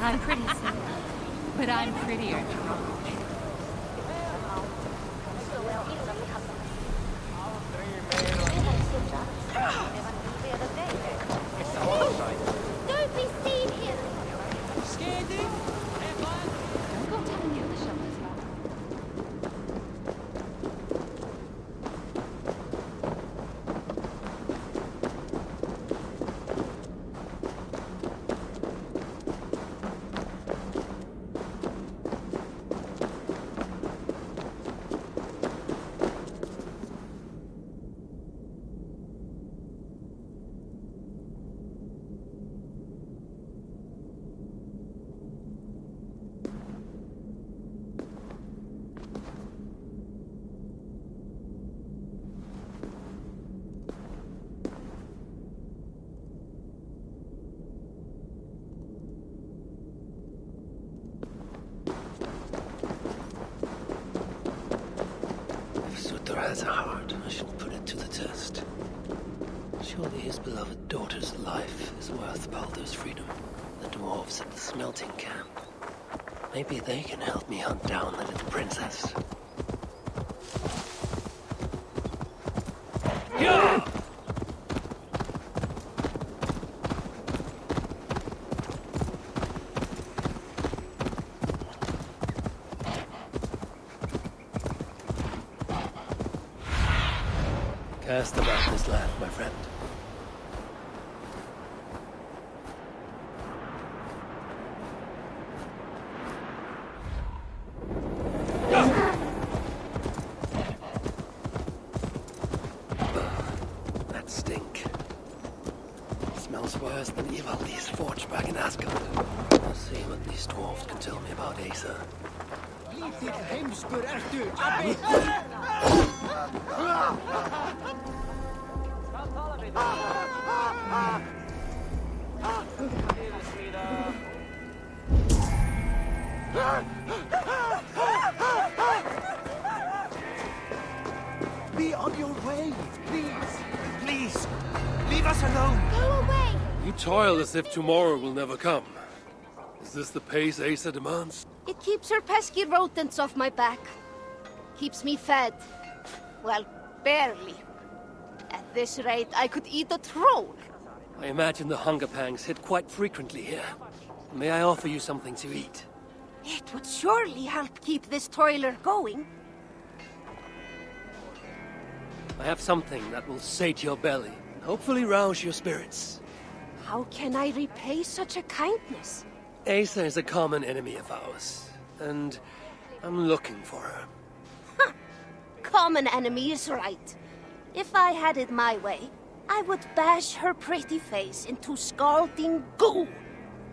I'm pretty simple, but I'm prettier. Don't be seen here. Don't go telling the other shovels about it. Surtur has a heart. I should put it to the test. Surely his beloved daughter's life is worth Baldur's freedom. The dwarves at the smelting camp. Maybe they can help me hunt down the little princess. Yeah! Cast about this land, my friend. That stink. Smells worse than Ivaldi's forge back in Asgard. Let's see what these dwarves can tell me about Asa. Be on your way, please. Please, leave us alone. Go away! You toil as if tomorrow will never come. Is this the pace Asa demands? It keeps her pesky rodents off my back. Keeps me fed. Well, barely. At this rate, I could eat a troll. I imagine the hunger pangs hit quite frequently here. May I offer you something to eat? It would surely help keep this toiler going. I have something that will sate your belly, and hopefully rouse your spirits. How can I repay such a kindness? Asa is a common enemy of ours, and I'm looking for her. Common enemy is right. If I had it my way, I would bash her pretty face into scalding goo.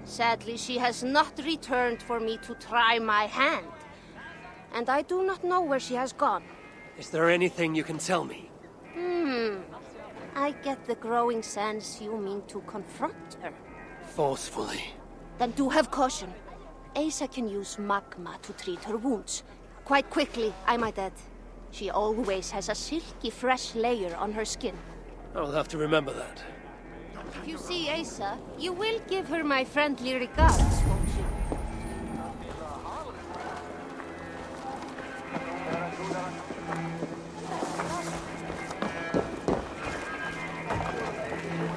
Sadly, she has not returned for me to try my hand. And I do not know where she has gone. Is there anything you can tell me? I get the growing sense you mean to confront her. Forcefully. Then do have caution. Asa can use magma to treat her wounds. Quite quickly, I might add. She always has a silky fresh layer on her skin. I'll have to remember that. If you see Asa, you will give her my friendly regards, won't you?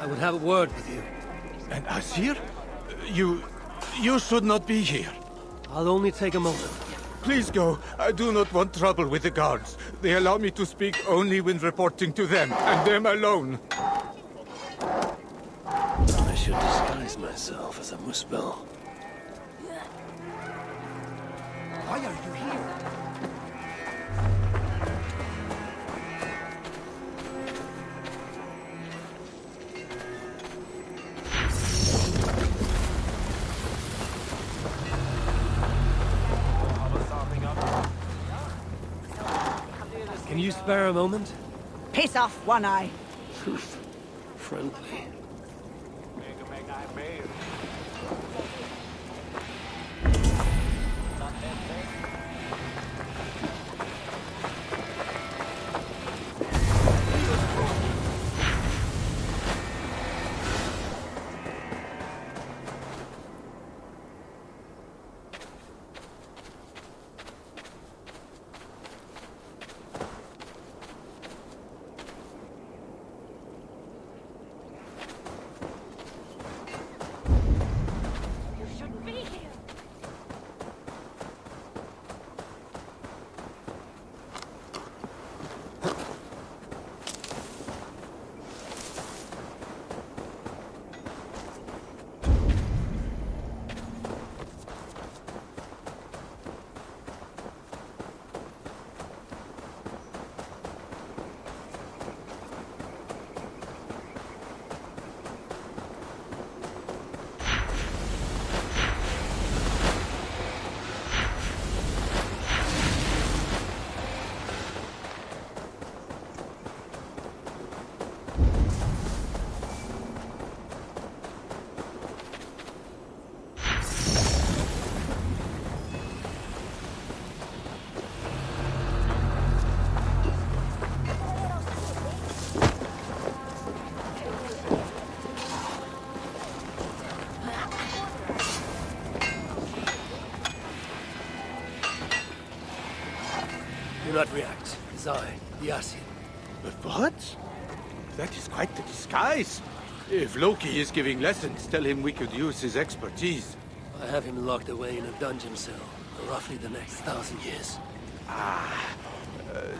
I would have a word with you. And Asir? You should not be here. I'll only take a moment. Please go. I do not want trouble with the guards. They allow me to speak only when reporting to them, and them alone. I should disguise myself as a muspel. Why are you here? Can you spare a moment? Piss off, One Eye. Friendly. Do not react. It is I, the Asir. But what? That is quite the disguise. If Loki is giving lessons, tell him we could use his expertise. I have him locked away in a dungeon cell for roughly the next 1,000 years.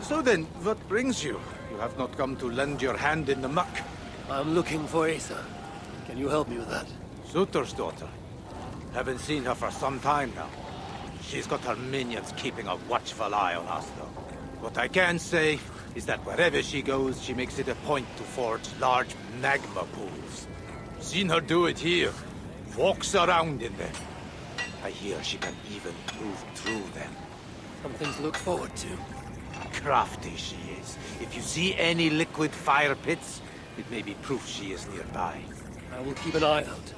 So then, what brings you? You have not come to lend your hand in the muck. I'm looking for Asa. Can you help me with that? Sutor's daughter. Haven't seen her for some time now. She's got her minions keeping a watchful eye on us, though. What I can say is that wherever she goes, she makes it a point to forge large magma pools. Seen her do it here. Walks around in them. I hear she can even move through them. Something to look forward to. Crafty she is. If you see any liquid fire pits, it may be proof she is nearby. I will keep an eye out.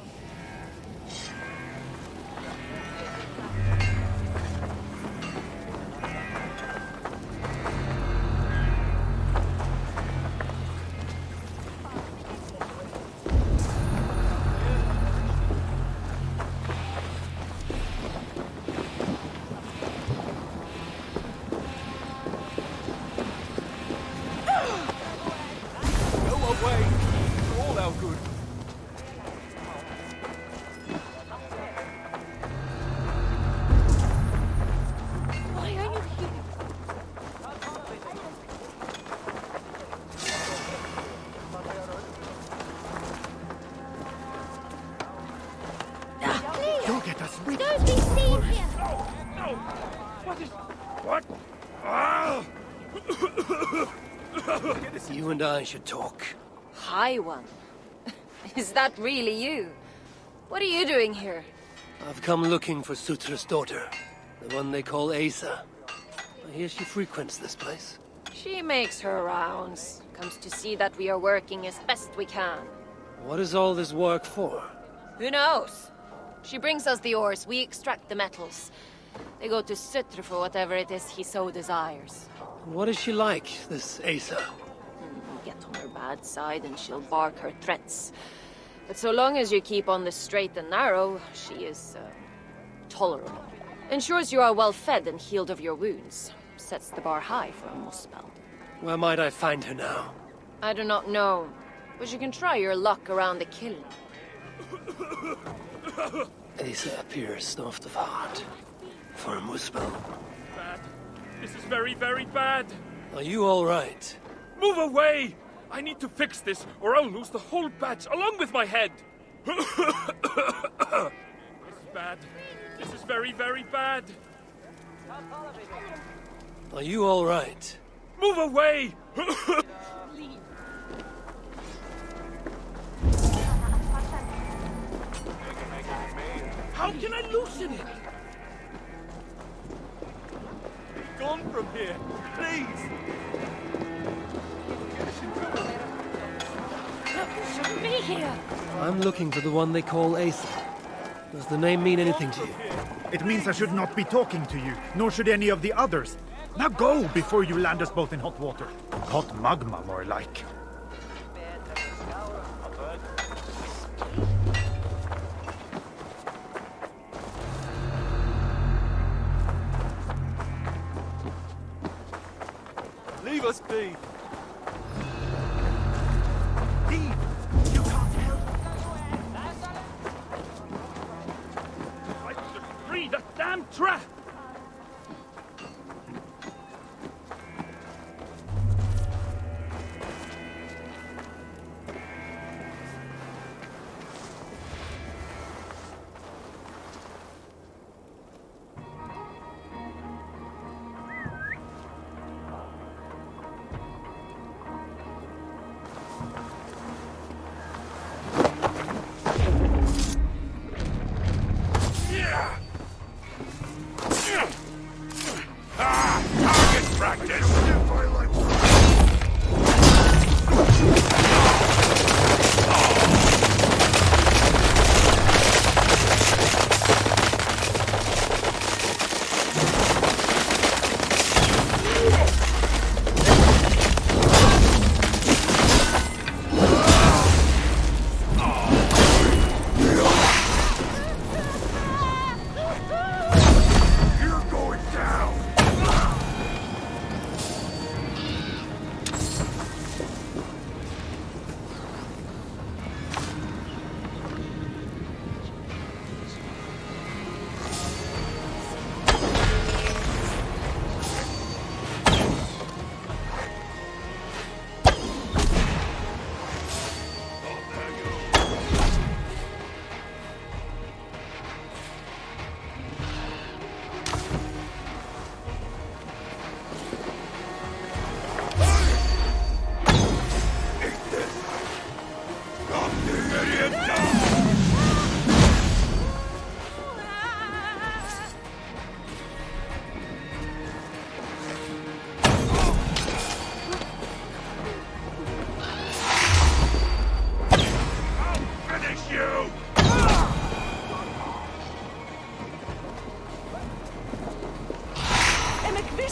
You and I should talk. High One. Is that really you? What are you doing here? I've come looking for Sutra's daughter. The one they call Asa. I hear she frequents this place. She makes her rounds. Comes to see that we are working as best we can. What is all this work for? Who knows? She brings us the ores, we extract the metals. They go to Sutra for whatever it is he so desires. What is she like, this Asa? Get on her bad side and she'll bark her threats. But so long as you keep on the straight and narrow, she is, tolerable. Ensures you are well fed and healed of your wounds. Sets the bar high for a Muspel. Where might I find her now? I do not know, but you can try your luck around the kiln. Asa appears soft of heart. For a Muspel. Bad. This is very, very bad. Are you all right? Move away! I need to fix this, or I'll lose the whole batch, along with my head! This is bad. This is very, very bad. Are you all right? Move away! How can I loosen it? Be gone from here, please! Shouldn't be here. I'm looking for the one they call Asa. Does the name mean anything to you? It means I should not be talking to you, nor should any of the others. Now go before you land us both in hot water. Hot magma, more like. Leave us be! The damn trap!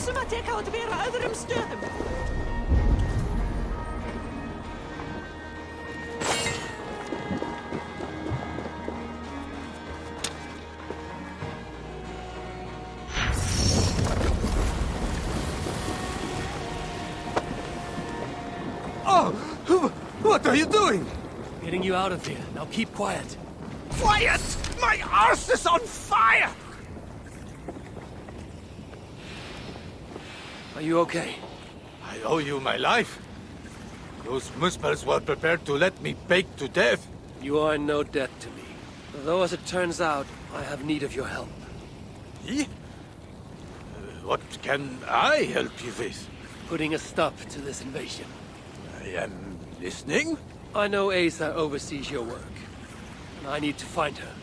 sem að teka á að vera öðrum stöðum. Oh! What are you doing? Getting you out of here. Now keep quiet. Quiet! My arse is on fire! Are you okay? I owe you my life. Those Muspels were prepared to let me bake to death. You are in no debt to me. Though, as it turns out, I have need of your help. Me? What can I help you with? Putting a stop to this invasion. I am listening. I know Asa oversees your work. And I need to find her.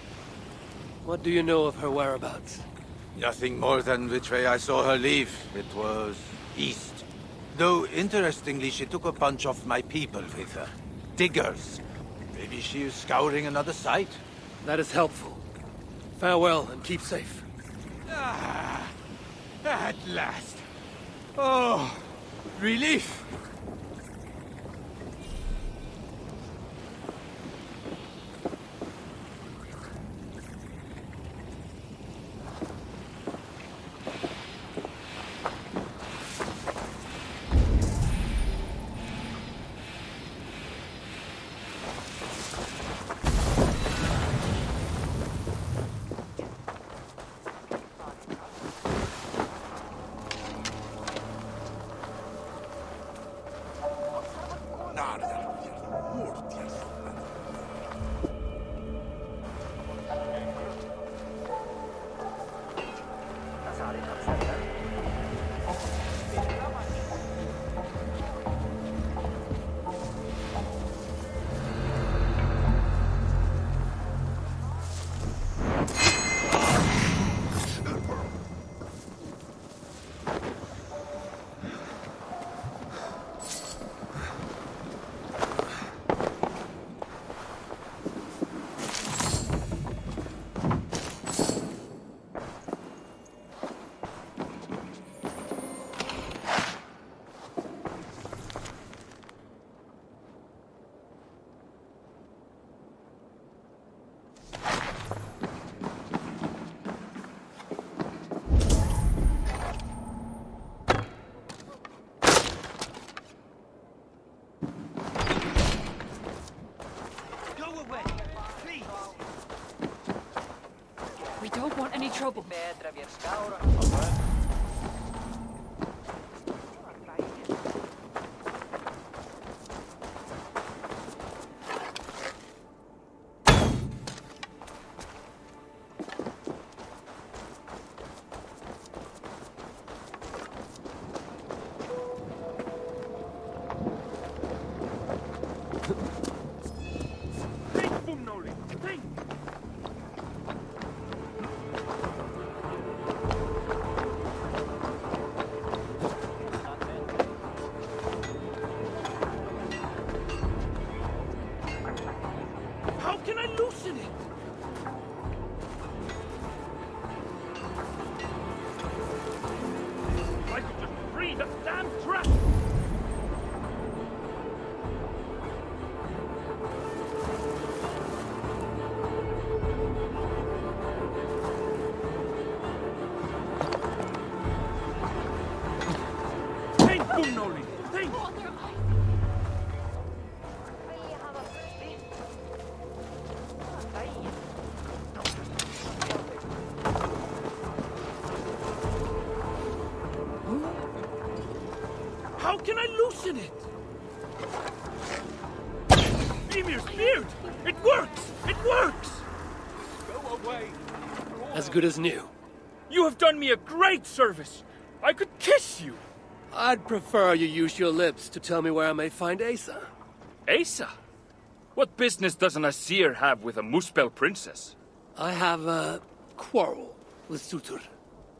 What do you know of her whereabouts? Nothing more than which way I saw her leave. It was east. Though, interestingly, she took a bunch of my people with her. Diggers. Maybe she is scouring another site. That is helpful. Farewell, and keep safe. Ah, at last. Oh, relief. We don't want any trouble. How can I loosen it? I could just free the damn trap! Think, Boomnoli! Think! How can I loosen it? Emir's beard! It works! It works! Go away! As good as new. You have done me a great service! I could kiss you! I'd prefer you use your lips to tell me where I may find Asa. Asa? What business does an Asir have with a Muspel princess? I have a quarrel with Sutur.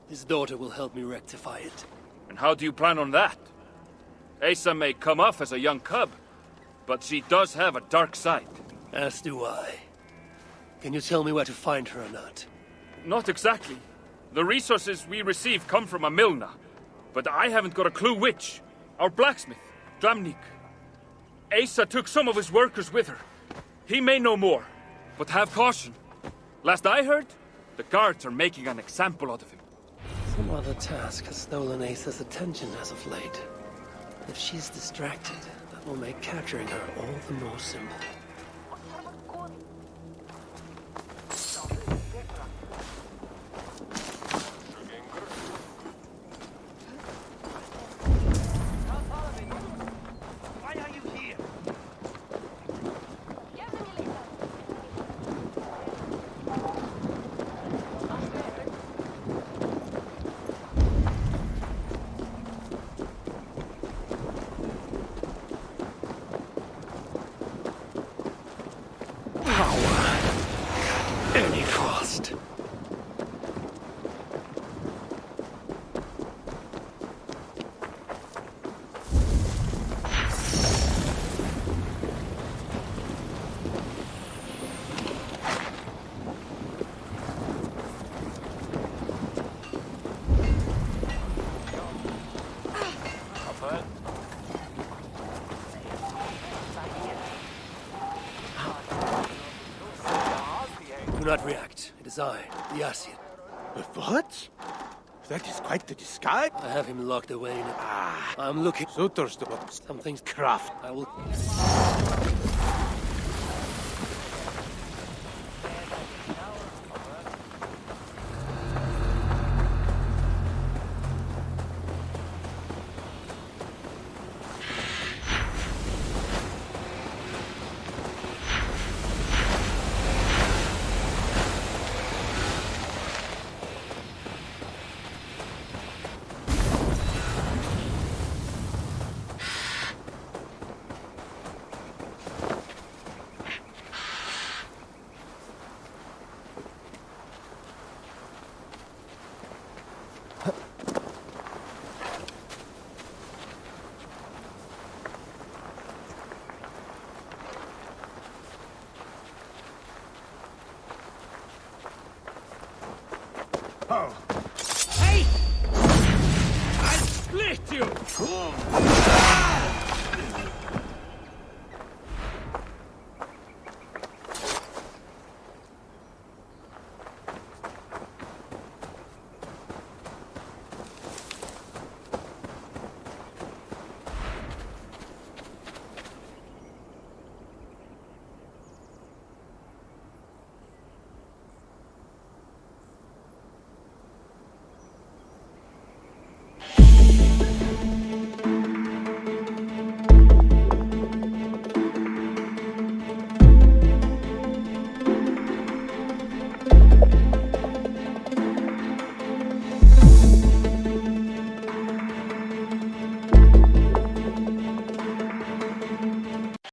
His daughter will help me rectify it. And how do you plan on that? Asa may come off as a young cub, but she does have a dark side. As do I. Can you tell me where to find her or not? Not exactly. The resources we receive come from a Milna. but I haven't got a clue which. Our blacksmith, Dramnik. Asa took some of his workers with her. He may know more, but have caution. Last I heard, the guards are making an example out of him. Some other task has stolen Asa's attention as of late. If she's distracted, that will make capturing her all the more simple. Do not react. It is I, the Asir. What? That is quite the disguise. I have him locked away in it. I'm looking. So thirsty, but Something's craft. I will. Hey! I split you!